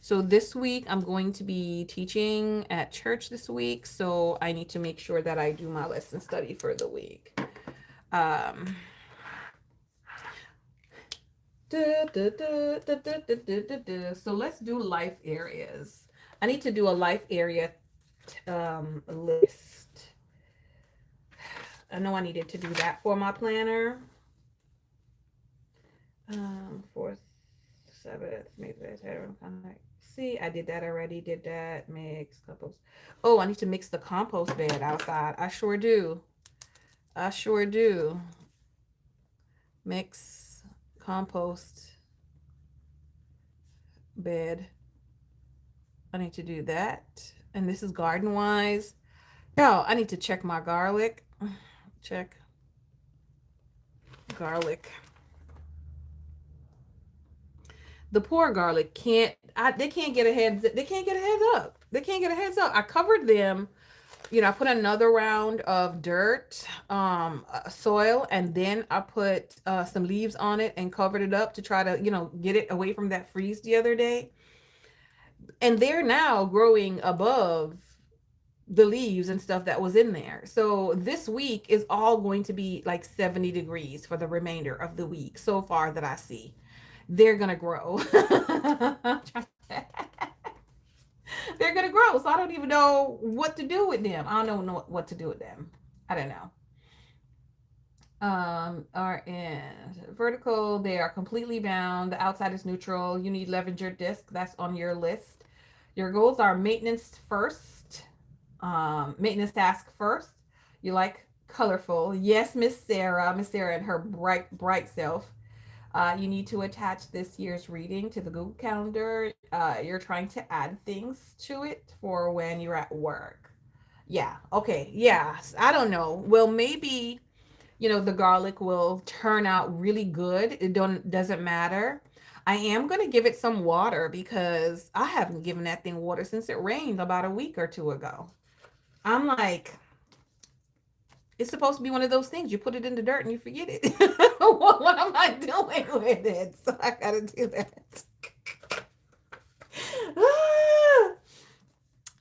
So this week I'm going to be teaching at church this week. So I need to make sure that I do my lesson study for the week. So let's do life areas. I need to do a life area list. I know I needed to do that for my planner. Fourth, Sabbath, maybe that's see, I did that already. Did that. Mix compost. Oh, I need to mix the compost bed outside. I sure do. Mix compost bed. I need to do that. And this is garden wise. Oh, I need to check my garlic. Check garlic. The poor garlic can't. They can't get a heads. They can't get a heads up. They can't get a heads up. I covered them. I put another round of dirt, soil, and then I put some leaves on it and covered it up to try to, get it away from that freeze the other day. And they're now growing above the leaves and stuff that was in there. So this week is all going to be like 70 degrees for the remainder of the week so far that I see. They're going to grow. They're going to grow. So I don't even know what to do with them. I don't know what to do with them. I don't know. Are in vertical. They are completely bound. The outside is neutral. You need Levenger disc. That's on your list. Your goals are maintenance first. Maintenance task first. You like colorful. Yes, Miss Sarah and her bright self. You need to attach this year's reading to the Google Calendar. You're trying to add things to it for when you're at work. Yeah. Okay. Yeah. I don't know. Well, maybe the garlic will turn out really good. It doesn't matter. I am going to give it some water because I haven't given that thing water since it rained about a week or two ago. I'm like, it's supposed to be one of those things. You put it in the dirt and you forget it. What am I doing with it? So I got to do that.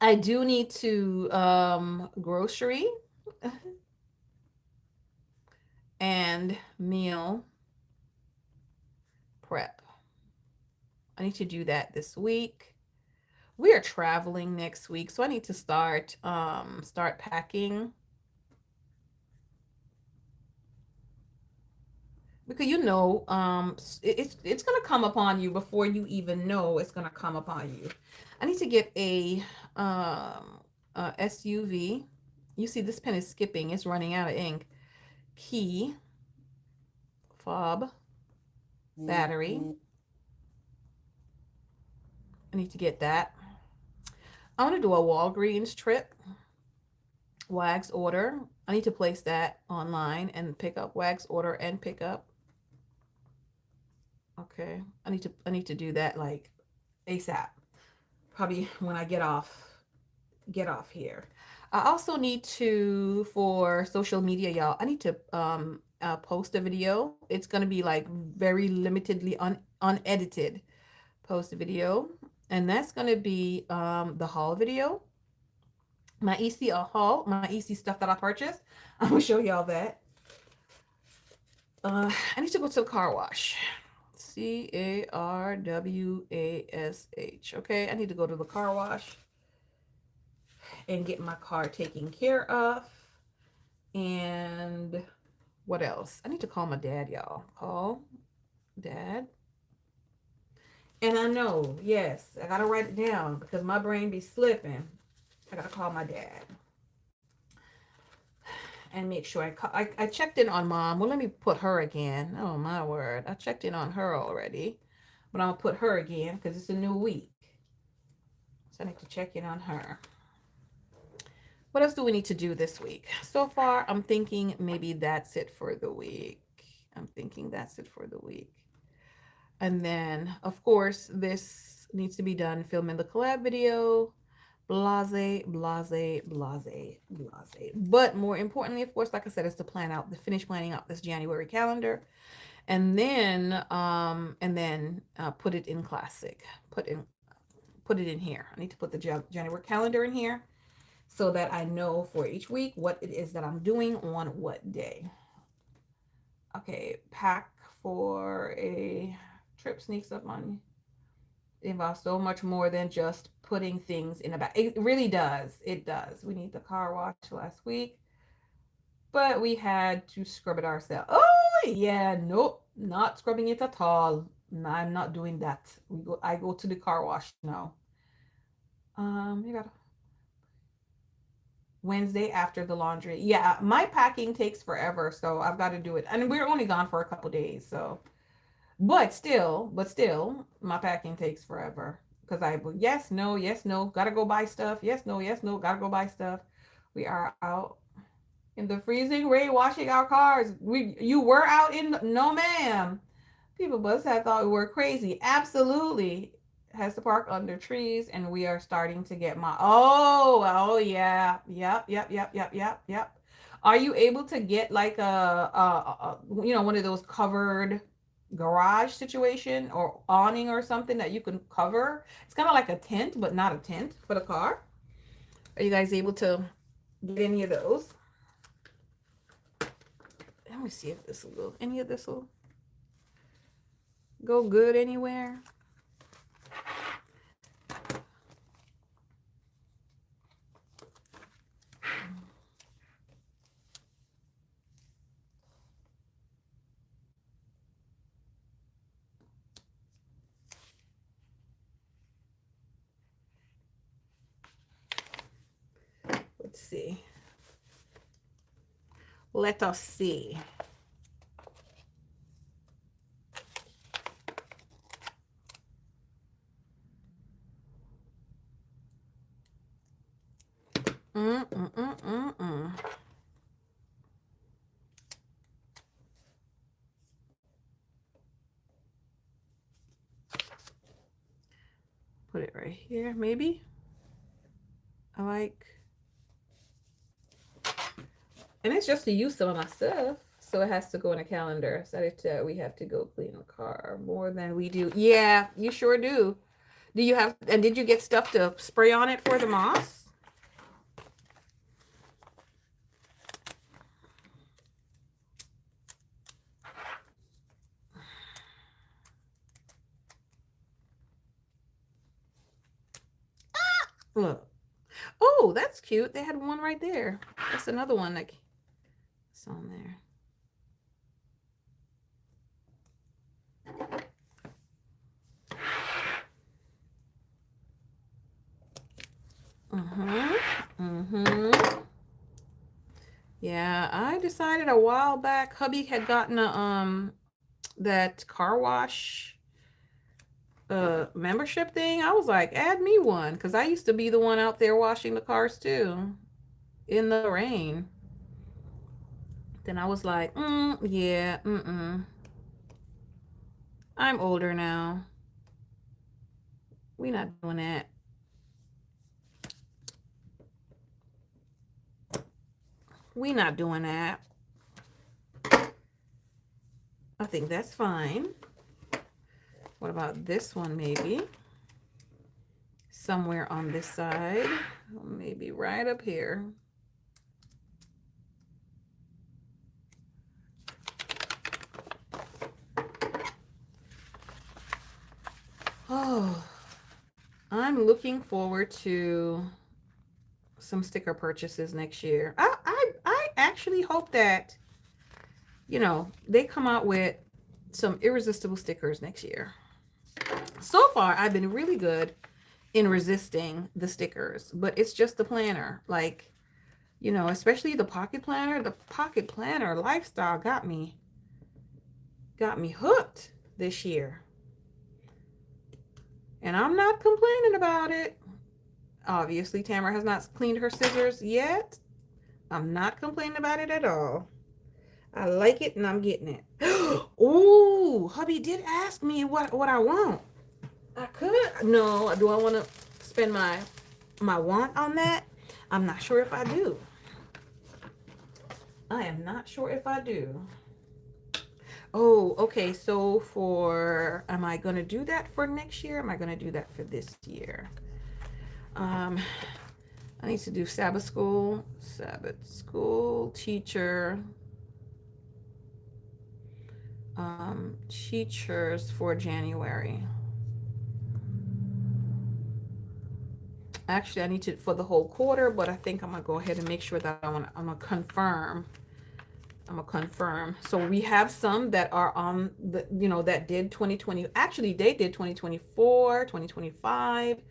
I do need to grocery and meal prep. I need to do that this week. We are traveling next week, so I need to start packing. because you know, it's gonna come upon you before you even know it's gonna come upon you. I need to get a SUV. You see, this pen is skipping. It's running out of ink. Key, fob, battery. I need to get that. I want to do a Walgreens trip, Wags order. I need to place that online and pick up Wags order and pick up. Okay, I need to do that like ASAP. Probably when I get off here. I also need to, for social media, y'all, I need to post a video. It's gonna be like very limitedly unedited post a video, and that's gonna be the haul video. My EC haul, my EC stuff that I purchased. I'm gonna show y'all that. I need to go to the car wash. CARWASH. Okay, I need to go to the car wash and get my car taken care of. And what else? I need to call my dad, y'all. Call dad. And I know, yes, I gotta write it down because my brain be slipping. I gotta call my dad and make sure I checked in on mom. Well, let me put her again. Oh my word, I checked in on her already, but I'll put her again because it's a new week, so I need to check in on her. What else do we need to do this week? So far, I'm thinking maybe that's it for the week. I'm thinking that's it for the week. And then, of course, this needs to be done, filming the collab video, blase, blase, blase, blase. But more importantly, of course, like I said, is to finish planning out this January calendar, and then put it in classic. Put it in here. I need to put the January calendar in here so that I know for each week what it is that I'm doing on what day. Okay, pack for a trip sneaks up on me. It involves so much more than just putting things in a bag. It really does. It does. We need the car wash last week, but we had to scrub it ourselves. Oh yeah, nope, not scrubbing it at all. I'm not doing that. I go to the car wash now. You got Wednesday after the laundry. Yeah, my packing takes forever, so I've got to do it. And we're only gone for a couple days, so but still, my packing takes forever because yes, no, gotta go buy stuff. Yes, no, gotta go buy stuff. We are out in the freezing rain washing our cars. You were out in no ma'am. People must have thought we were crazy. Absolutely. Has to park under trees, and we are starting to get oh yeah. Yep. Are you able to get like one of those covered garage situation or awning or something that you can cover? It's kind of like a tent, but not a tent for the car. Are you guys able to get any of those? Let me see if any of this will go good anywhere. Let's see. Let us see. Put it right here, maybe. And it's just to use some of my stuff. So it has to go in a calendar. So we have to go clean the car more than we do. Yeah, you sure do. Did you get stuff to spray on it for the moss? Look. Oh, that's cute. They had one right there. That's another one that's on there. Yeah, I decided a while back, hubby had gotten a that car wash membership thing. I was like, add me one, because I used to be the one out there washing the cars too in the rain. Then I was like, yeah, I'm older now. We not doing that. We not doing that. I think that's fine. What about this one maybe? Somewhere on this side. Maybe right up here. Oh, I'm looking forward to some sticker purchases next year. I actually hope that, they come out with some irresistible stickers next year. So far, I've been really good in resisting the stickers, but it's just the planner. Like, especially the pocket planner. The pocket planner lifestyle got me hooked this year. And I'm not complaining about it. Obviously, Tamara has not cleaned her scissors yet. I'm not complaining about it at all. I like it and I'm getting it. Ooh, hubby did ask me what I want. I could. No, do I want to spend my want on that? I'm not sure if I do. I am not sure if I do. Oh, okay. So am I going to do that for next year? Am I going to do that for this year? I need to do Sabbath school teacher, teachers for January. Actually, I need to for the whole quarter, but I think I'm gonna go ahead and make sure that I'm gonna confirm. So we have some that are on the, that did 2020. Actually, they did 2024, 2025.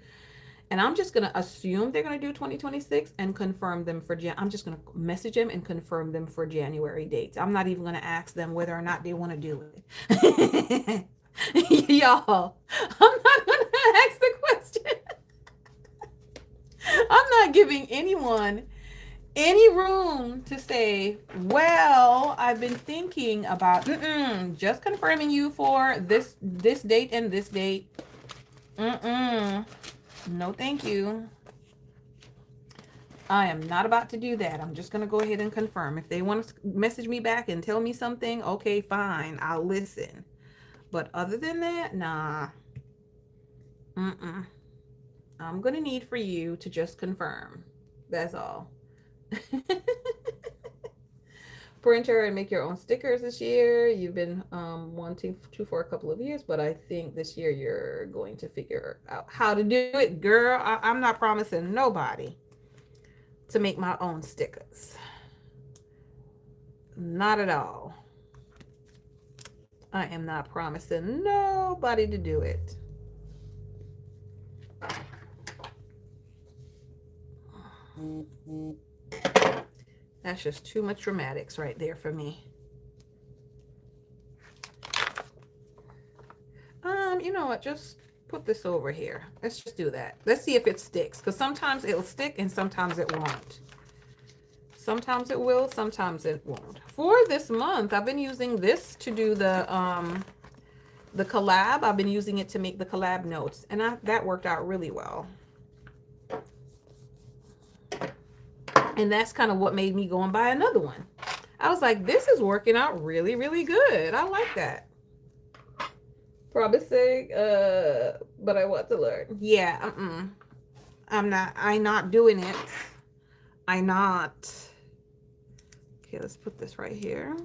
And I'm just going to assume they're going to do 2026 and confirm them for I'm just going to message them and confirm them for January dates. I'm not even going to ask them whether or not they want to do it. Y'all, I'm not going to ask the question. I'm not giving anyone any room to say, well, I've been thinking about just confirming you for this date and this date. No, thank you. I am not about to do that. I'm just going to go ahead and confirm. If they want to message me back and tell me something, okay, fine. I'll listen. But other than that, nah. I'm going to need for you to just confirm. That's all. Printer and make your own stickers this year. You've been wanting to for a couple of years, but I think this year you're going to figure out how to do it. Girl, I'm not promising nobody to make my own stickers. Not at all. I am not promising nobody to do it. That's just too much dramatics right there for me. You know what? Just put this over here. Let's just do that. Let's see if it sticks. Because sometimes it'll stick and sometimes it won't. Sometimes it will, sometimes it won't. For this month, I've been using this to do the collab. I've been using it to make the collab notes. And that worked out really well. And that's kind of what made me go and buy another one. I was like, this is working out really, really good. I like that. Probably say, but I want to learn. Yeah, I'm not doing it. I'm not. Okay, let's put this right here.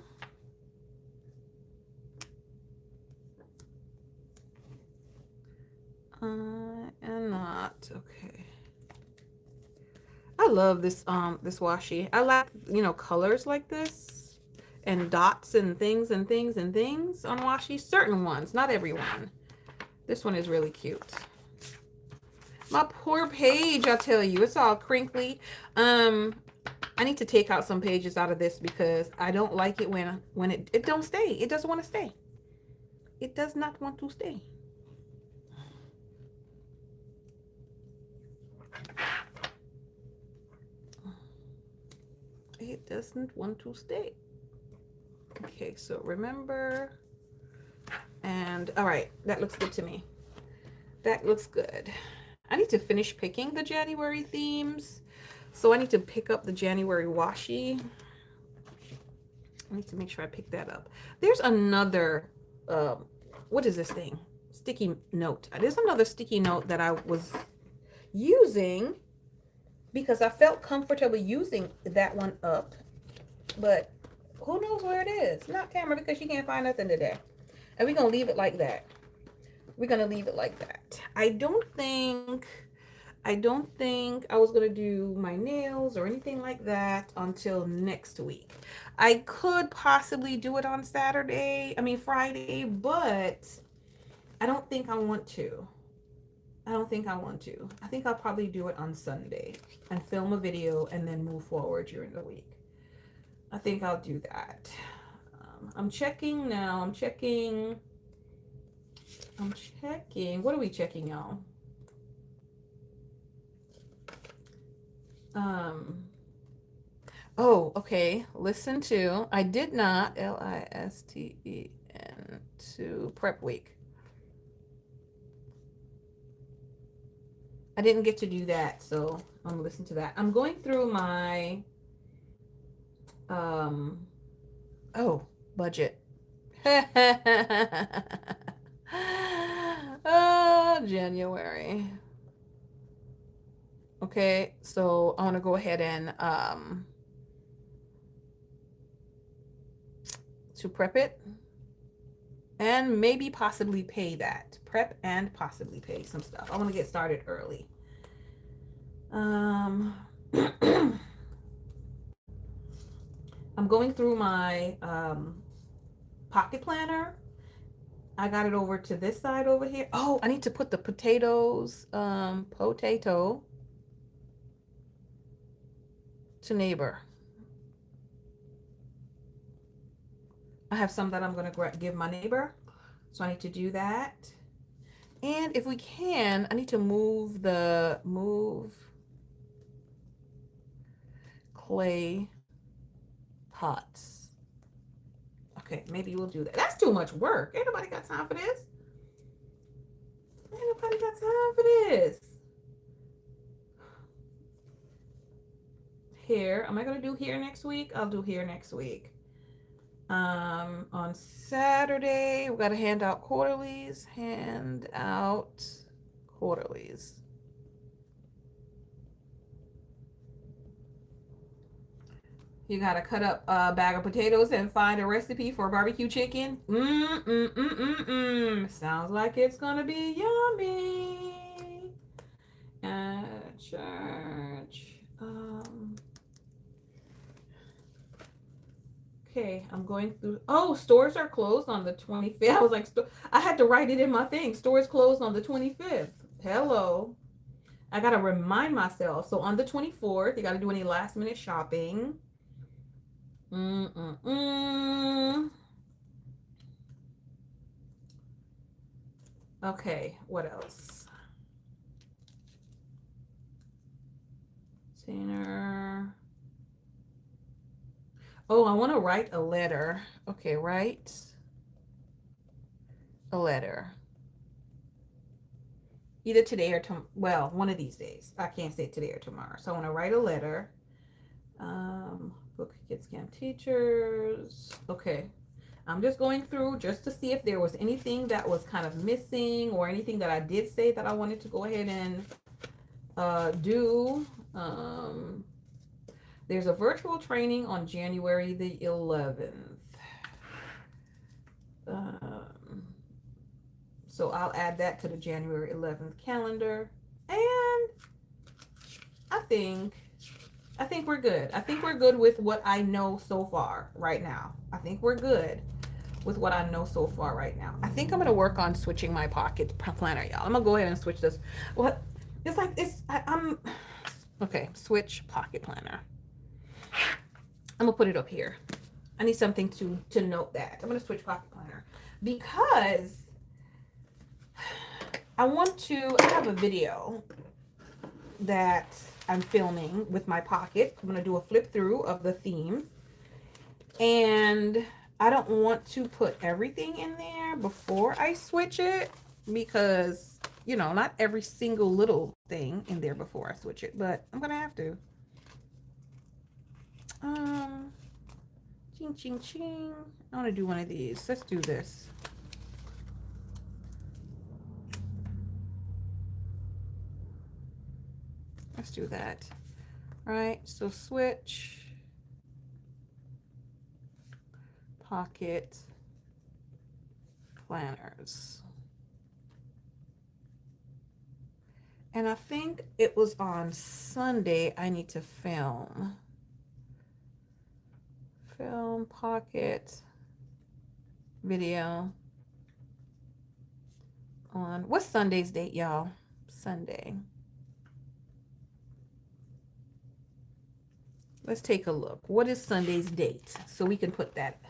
I am not. Okay. I love this this washi. I like, colors like this and dots and things on washi. Certain ones, not everyone. This one is really cute. My poor page, I'll tell you, it's all crinkly. I need to take out some pages out of this because I don't like it when it don't stay. It doesn't want to stay. It does not want to stay. It doesn't want to stay. Okay, so remember, and all right, that looks good to me. That looks good. I need to finish picking the January themes. So I need to pick up the January washi. I need to make sure I pick that up. There's another, what is this thing? Sticky note. There's another sticky note that I was using because I felt comfortable using that one up. But who knows where it is? Not Tamara, because she can't find nothing today. And we're going to leave it like that. We're going to leave it like that. I don't think I was going to do my nails or anything like that until next week. I could possibly do it on Friday, but I don't think I want to. I think I'll probably do it on Sunday and film a video and then move forward during the week. I think I'll do that. I'm checking now. I'm checking. What are we checking, y'all? Oh, okay. Listen to, I did not, LISTEN, to prep week. I didn't get to do that, so I'm gonna listen to that. I'm going through my, budget. Oh, January. Okay, so I want to go ahead and to prep it and maybe possibly pay that. Prep and possibly pay some stuff. I want to get started early. I'm going through my pocket planner. I got it over to this side over here. Oh, I need to put the potatoes, potato to neighbor. I have some that I'm going to give my neighbor. So I need to do that. And if we can, I need to move clay pots. Okay, maybe we'll do that. That's too much work. Ain't nobody got time for this. Ain't nobody got time for this. Here, am I going to do here next week? I'll do here next week. On Saturday, we got to hand out quarterlies. You got to cut up a bag of potatoes and find a recipe for barbecue chicken. Sounds like it's going to be yummy. At church. Okay, I'm going through. Oh, stores are closed on the 25th. I was like, I had to write it in my thing. Stores closed on the 25th. Hello. I got to remind myself. So on the 24th, you got to do any last minute shopping. Okay, what else? Dinner. Oh, I want to write a letter. Okay, write a letter. Either today or tomorrow. Well, one of these days. I can't say today or tomorrow. So I want to write a letter. Book Kids Camp Teachers. Okay. I'm just going through just to see if there was anything that was kind of missing or anything that I did say that I wanted to go ahead and do. There's a virtual training on January the 11th. So I'll add that to the January 11th calendar. And I think we're good. I think we're good with what I know so far right now. I think we're good with what I know so far right now. I think I'm going to work on switching my pocket planner, y'all. I'm going to go ahead and switch this. What? It's like, I'm okay. Switch pocket planner. I'm gonna put it up here. I need something to note that. I'm gonna switch pocket planner because I have a video that I'm filming with my pocket. I'm gonna do a flip through of the themes, and I don't want to put everything in there before I switch it because, you know, not every single little thing in there before I switch it, but I'm gonna have to. Ching ching ching. I want to do one of these. Let's do this. Let's do that. All right, so switch, pocket planners. And I think it was on Sunday I need to film. Film pocket video on, what's Sunday's date, y'all? Sunday. Let's take a look. What is Sunday's date? So we can put that.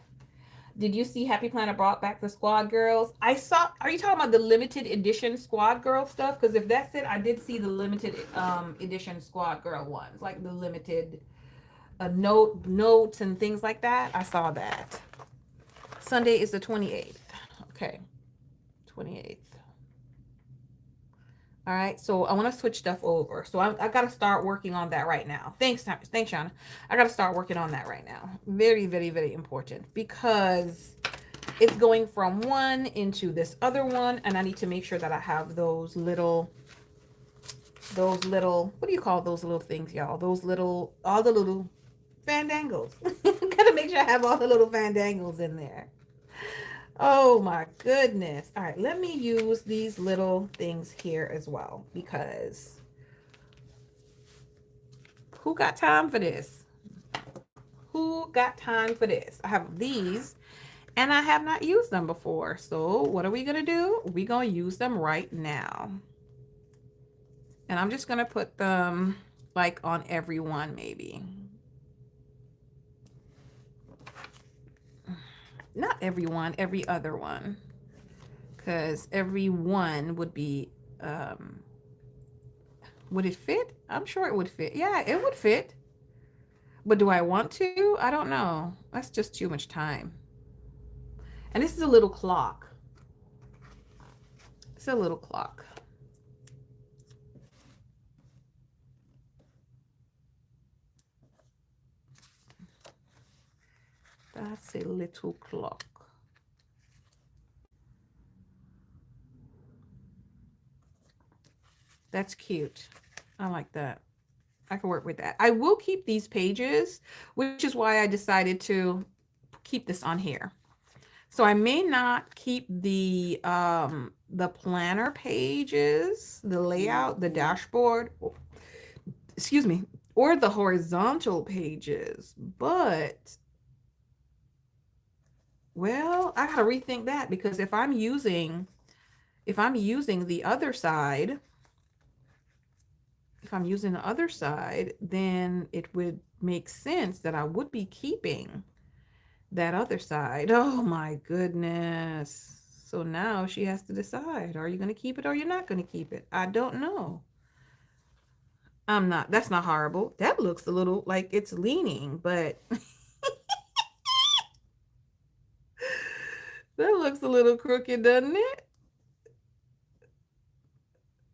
Did you see Happy Planner brought back the Squad Girls? I saw, are you talking about the limited edition Squad Girl stuff? Because if that's it, I did see the limited edition Squad Girl ones, like the limited notes and things like that. I saw that. Sunday is the 28th. Okay. 28th. All right, so I want to switch stuff over. So I got to start working on that right now. Thanks, Shauna. I got to start working on that right now. Very, very, very important because it's going from one into this other one, and I need to make sure that I have those little, what do you call those little things, y'all? Those little, all the little fandangles. Got to make sure I have all the little fandangles in there. Oh my goodness. All right, let me use these little things here as well, because who got time for this? Who got time for this? I have these and I have not used them before. So what are we going to do? We're going to use them right now. And I'm just going to put them like on every one maybe. Not every one, every other one, because every one would be, would it fit? I'm sure it would fit. Yeah, it would fit. But do I want to? I don't know. That's just too much time. And this is a little clock. It's a little clock. That's a little clock. That's cute. I like that. I can work with that. I will keep these pages, which is why I decided to keep this on here. So I may not keep the planner pages, the layout, the dashboard, excuse me, or the horizontal pages, but well, I gotta rethink that, because if I'm using the other side, then it would make sense that I would be keeping that other side. Oh my goodness. So now she has to decide, are you going to keep it or you're not going to keep it? I don't know. I'm not, that's not horrible. That looks a little like it's leaning, but that looks a little crooked, doesn't it?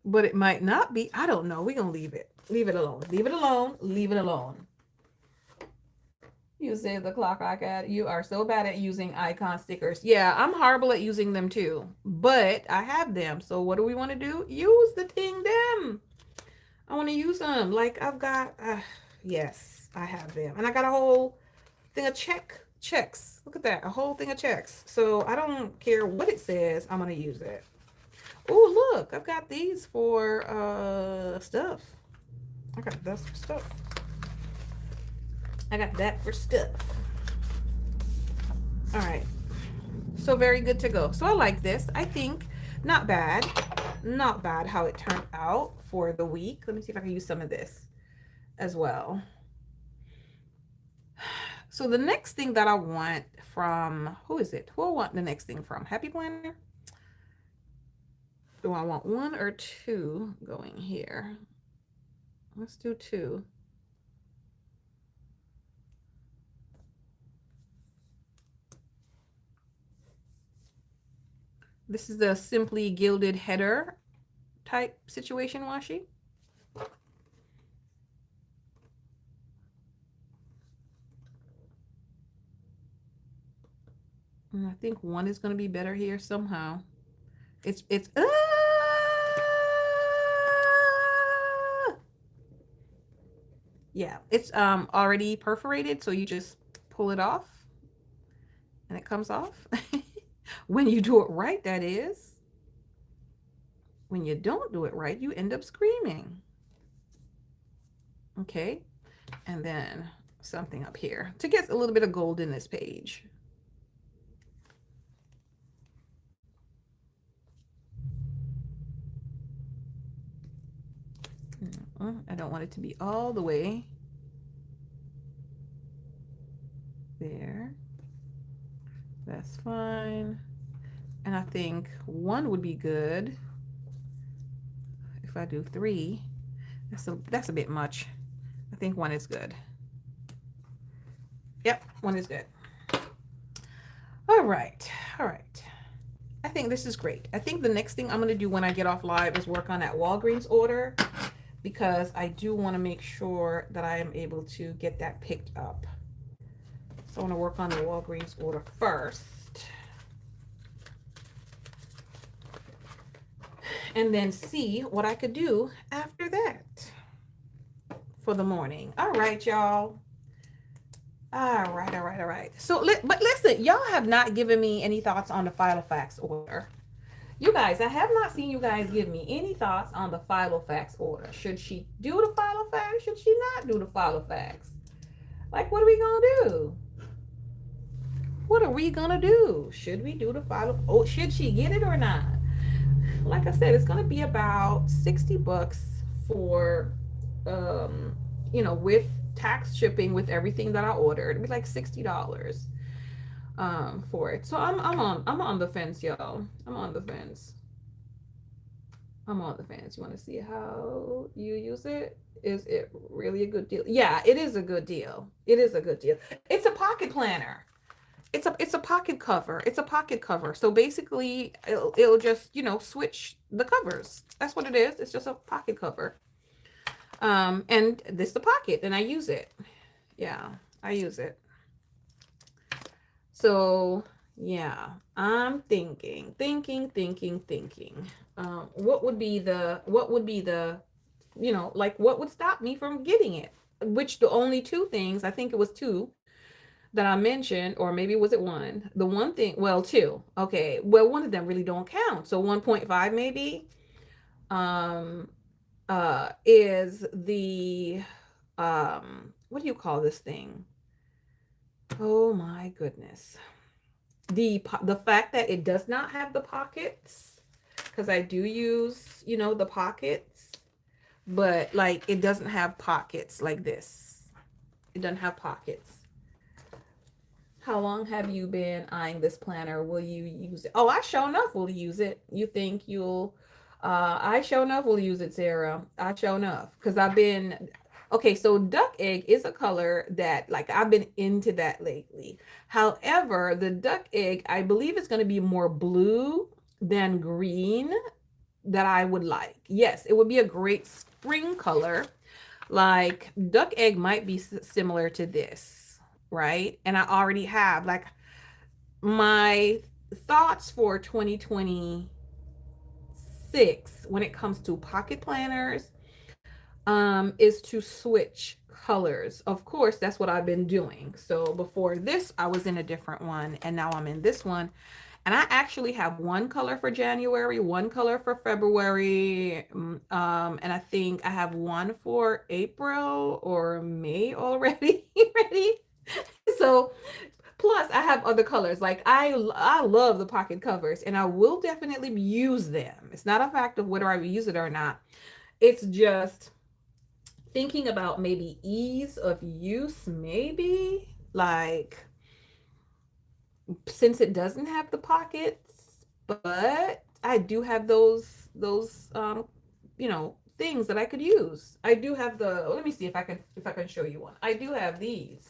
But it might not be. I don't know. We're going to leave it. Leave it alone. Leave it alone. Leave it alone. You say the clock icon. You are so bad at using icon stickers. Yeah, I'm horrible at using them too. But I have them. So what do we want to do? Use the thing them. I want to use them. Like I've got, yes, I have them. And I got a whole thing of checks. Look at that. A whole thing of checks. So I don't care what it says. I'm going to use it. Oh, look. I've got these for stuff. I got this for stuff. I got that for stuff. All right. So very good to go. So I like this. I think not bad. Not bad how it turned out for the week. Let me see if I can use some of this as well. So the next thing that I want from, who is it? Who I want the next thing from? Happy Planner? Do I want one or two going here? Let's do two. This is the Simply Gilded Header type situation washi. And I think one is going to be better here somehow. It's yeah, it's already perforated, so you just pull it off and it comes off. When you do it right, that is. When you don't do it right, you end up screaming. Okay, and then something up here to get a little bit of gold in this page. I don't want it to be all the way there. That's fine. And I think one would be good. If I do three, that's a bit much. I think one is good. Yep, one is good. All right, all right. I think this is great. I think the next thing I'm going to do when I get off live is work on that Walgreens order, because I do want to make sure that I am able to get that picked up. So I want to work on the Walgreens order first. And then see what I could do after that for the morning. All right, y'all. All right, all right, all right. So, but listen, y'all have not given me any thoughts on the Filofax order. You guys, I have not seen you guys give me any thoughts on the Filofax order. Should she do the Filofax? Should she not do the Filofax? Like, what are we gonna do? What are we gonna do? Should we do the Filo? Oh, should she get it or not? Like I said, it's gonna be about $60 for, you know, with tax, shipping, with everything that I ordered. It'd be like $60 for it. So I'm on the fence, y'all. I'm on the fence. I'm on the fence. You want to see how you use it? Is it really a good deal? Yeah, it is a good deal. It is a good deal. It's a pocket planner. It's a pocket cover. It's a pocket cover. So basically, it'll just, you know, switch the covers. That's what it is. It's just a pocket cover. And this is the pocket, and I use it. Yeah, I use it. So yeah, I'm thinking. What would be the, you know, like what would stop me from getting it? Which the only two things, I think it was two that I mentioned, or maybe was it one? The one thing, well, two. Okay, well, one of them really don't count. So 1.5 maybe is the what do you call this thing? Oh my goodness. The fact that it does not have the pockets, because I do use, you know, the pockets, but like it doesn't have pockets like this. It doesn't have pockets. How long have you been eyeing this planner? Will you use it? Oh, I sure enough will use it. You think you'll I sure enough will use it, Sarah. I sure enough. Because I've been okay, so duck egg is a color that like I've been into that lately. However, the duck egg, I believe it's going to be more blue than green that I would like. Yes, it would be a great spring color. Like duck egg might be similar to this, right? And I already have like my thoughts for 2026 when it comes to pocket planners is to switch colors. Of course, that's what I've been doing. So before this, I was in a different one, and now I'm in this one. And I actually have one color for January, one color for February, and I think I have one for April or May already ready. So plus I have other colors. Like I love the pocket covers, and I will definitely use them. It's not a fact of whether I use it or not. It's just thinking about maybe ease of use, maybe. like, since it doesn't have the pockets, but I do have those things that I could use. I do have let me see if I can show you one. I do have these.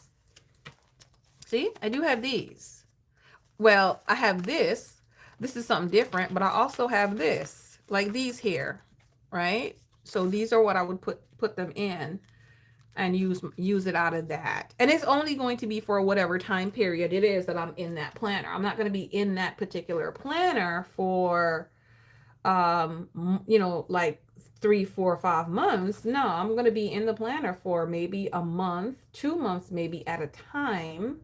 See? I do have these. Well, I have this. This is something different, but I also have this, like these here, right? So these are what I would put them in and use it out of that. And it's only going to be for whatever time period it is that I'm in that planner. I'm not going to be in that particular planner for like 3, 4, 5 months. No, I'm going to be in the planner for maybe a month, 2 months, maybe at a time.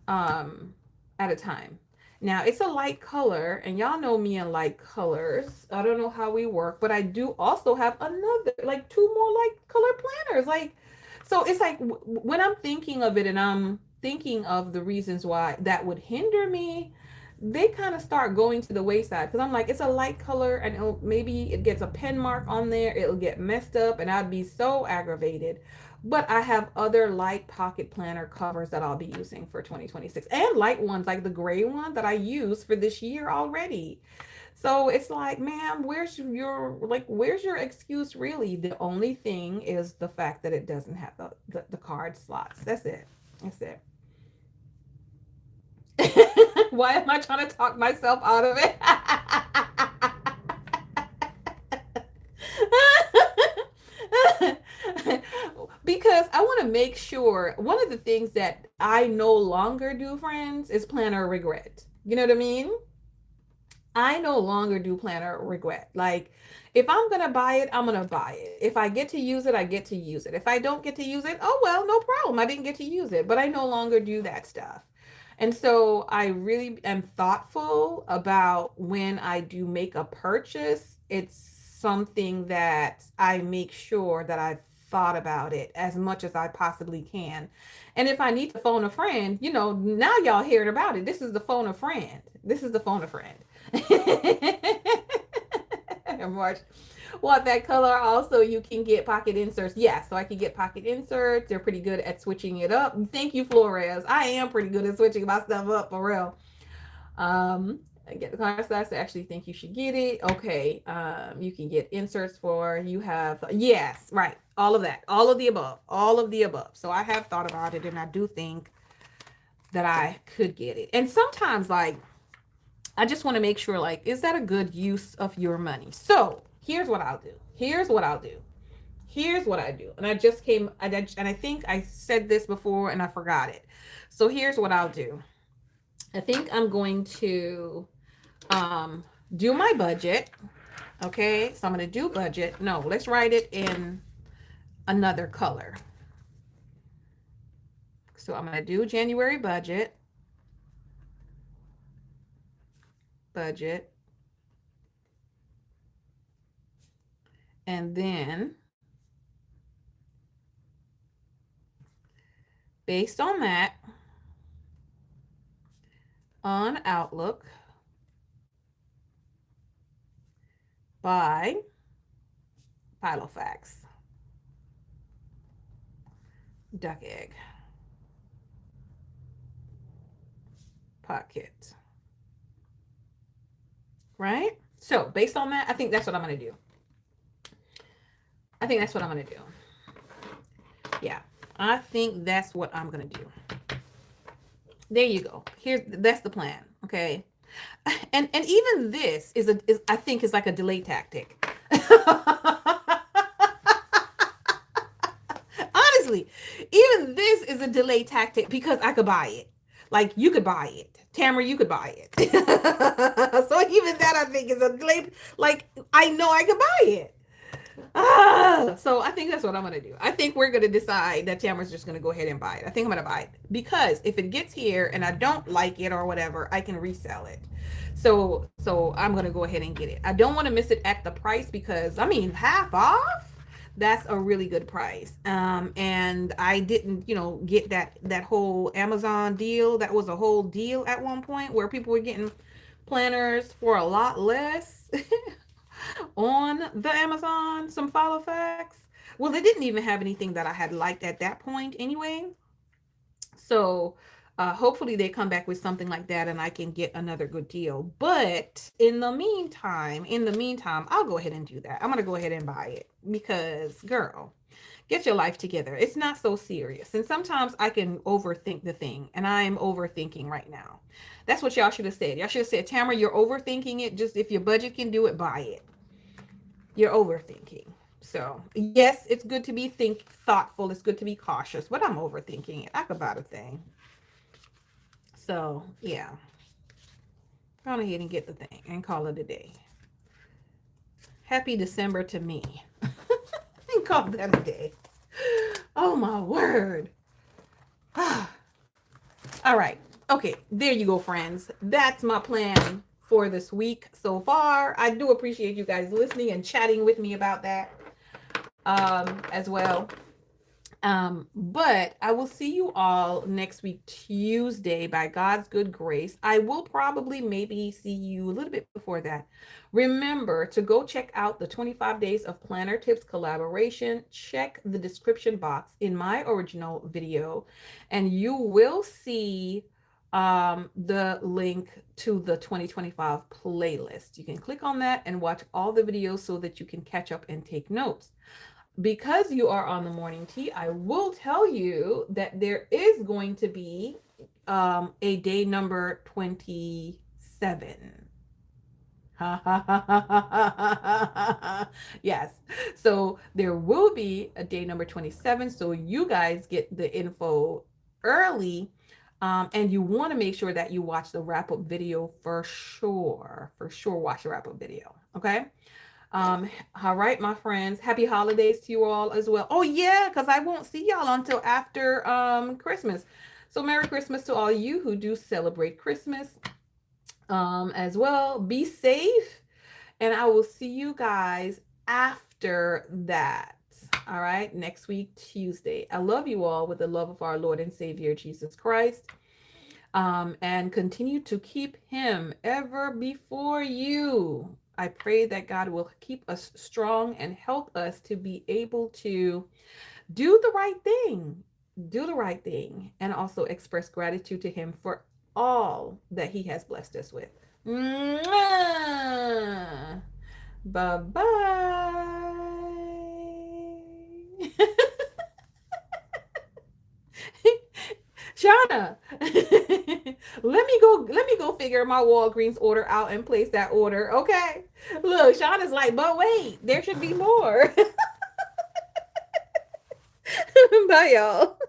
Um, at a time. Now it's a light color, and y'all know me and light colors. I don't know how we work, but I do also have another, like two more light color planners. Like, so it's like when I'm thinking of it and I'm thinking of the reasons why that would hinder me, they kind of start going to the wayside because I'm like, it's a light color and maybe it gets a pen mark on there, it'll get messed up, and I'd be so aggravated. But I have other light pocket planner covers that I'll be using for 2026 and light ones like the gray one that I use for this year already. So it's like, ma'am, where's your excuse really? The only thing is the fact that it doesn't have the card slots. That's it. That's it. Why am I trying to talk myself out of it? Because I want to make sure one of the things that I no longer do, friends, is planner regret. You know what I mean? I no longer do planner regret. Like, if I'm going to buy it, I'm going to buy it. If I get to use it, I get to use it. If I don't get to use it, oh well, no problem. I didn't get to use it. But I no longer do that stuff. And so I really am thoughtful about when I do make a purchase. It's something that I make sure that I've thought about it as much as I possibly can. And if I need to phone a friend, now y'all hearing about it. This is the phone a friend. This is the phone a friend. March. Want that color? Also, you can get pocket inserts. Yeah, so I can get pocket inserts. They're pretty good at switching it up. Thank you, Flores. I am pretty good at switching my stuff up for real. I get the card size. I actually think you should get it. Okay. You can get inserts you have, yes, right. All of that. All of the above. All of the above. So I have thought about it, and I do think that I could get it. And sometimes, like, I just want to make sure, like, is that a good use of your money? So here's what I'll do. Here's what I'll do. Here's what I do. And I just came, and I think I said this before and I forgot it. So here's what I'll do. I think I'm going to do my budget. Okay. So I'm going to do budget. No, let's write it in another color. So I'm going to do January budget. And then based on that, on Outlook, by Pilofax, Duck Egg, Pocket. Right? So based on that, I think that's what I'm going to do. I think that's what I'm going to do. Yeah, I think that's what I'm going to do. There you go. That's the plan. Okay. And even this is I think is like a delay tactic. Honestly, even this is a delay tactic because I could buy it. Like, you could buy it. Tamara, you could buy it. So even that, I think, is a delay. Like, I know I could buy it. So I think that's what I'm going to do. I think we're going to decide that Tamara's just going to go ahead and buy it. I think I'm going to buy it because if it gets here and I don't like it or whatever, I can resell it. So I'm going to go ahead and get it. I don't want to miss it at the price because, I mean, half off. That's a really good price. And I didn't, get that whole Amazon deal. That was a whole deal at one point where people were getting planners for a lot less on the Amazon, some follow facts. Well, they didn't even have anything that I had liked at that point anyway. So hopefully they come back with something like that and I can get another good deal. But in the meantime, I'll go ahead and do that. I'm going to go ahead and buy it because, girl, get your life together. It's not so serious. And sometimes I can overthink the thing, and I'm overthinking right now. That's what y'all should have said. Y'all should have said, Tamara, you're overthinking it. Just if your budget can do it, buy it. You're overthinking. So yes, it's good to be thoughtful. It's good to be cautious, but I'm overthinking it. I could buy the thing. So yeah, go on ahead and get the thing and call it a day. Happy December to me. And call that a day. Oh my word. All right. Okay, there you go, friends. That's my plan for this week so far. I do appreciate you guys listening and chatting with me about that as well. But I will see you all next week, Tuesday, by God's good grace. I will probably maybe see you a little bit before that. Remember to go check out the 25 Days of Planner Tips collaboration. Check the description box in my original video, and you will see the link to the 2025 playlist. You can click on that and watch all the videos so that you can catch up and take notes. Because you are on the morning tea, I will tell you that there is going to be a day number 27. Yes. So there will be a day number 27. So you guys get the info early. And you want to make sure that you watch the wrap up video for sure. For sure, watch the wrap up video. Okay. All right, my friends. Happy holidays to you all as well. Oh yeah, because I won't see y'all until after Christmas. So Merry Christmas to all you who do celebrate Christmas as well. Be safe, and I will see you guys after that. All right, next week, Tuesday. I love you all with the love of our Lord and Savior Jesus Christ. And continue to keep him ever before you. I pray that God will keep us strong and help us to be able to do the right thing, and also express gratitude to him for all that he has blessed us with. Mwah! Bye-bye. Shauna, let me go figure my Walgreens order out and place that order. Okay. Look, Shauna's like, but wait, there should be more. Bye, y'all.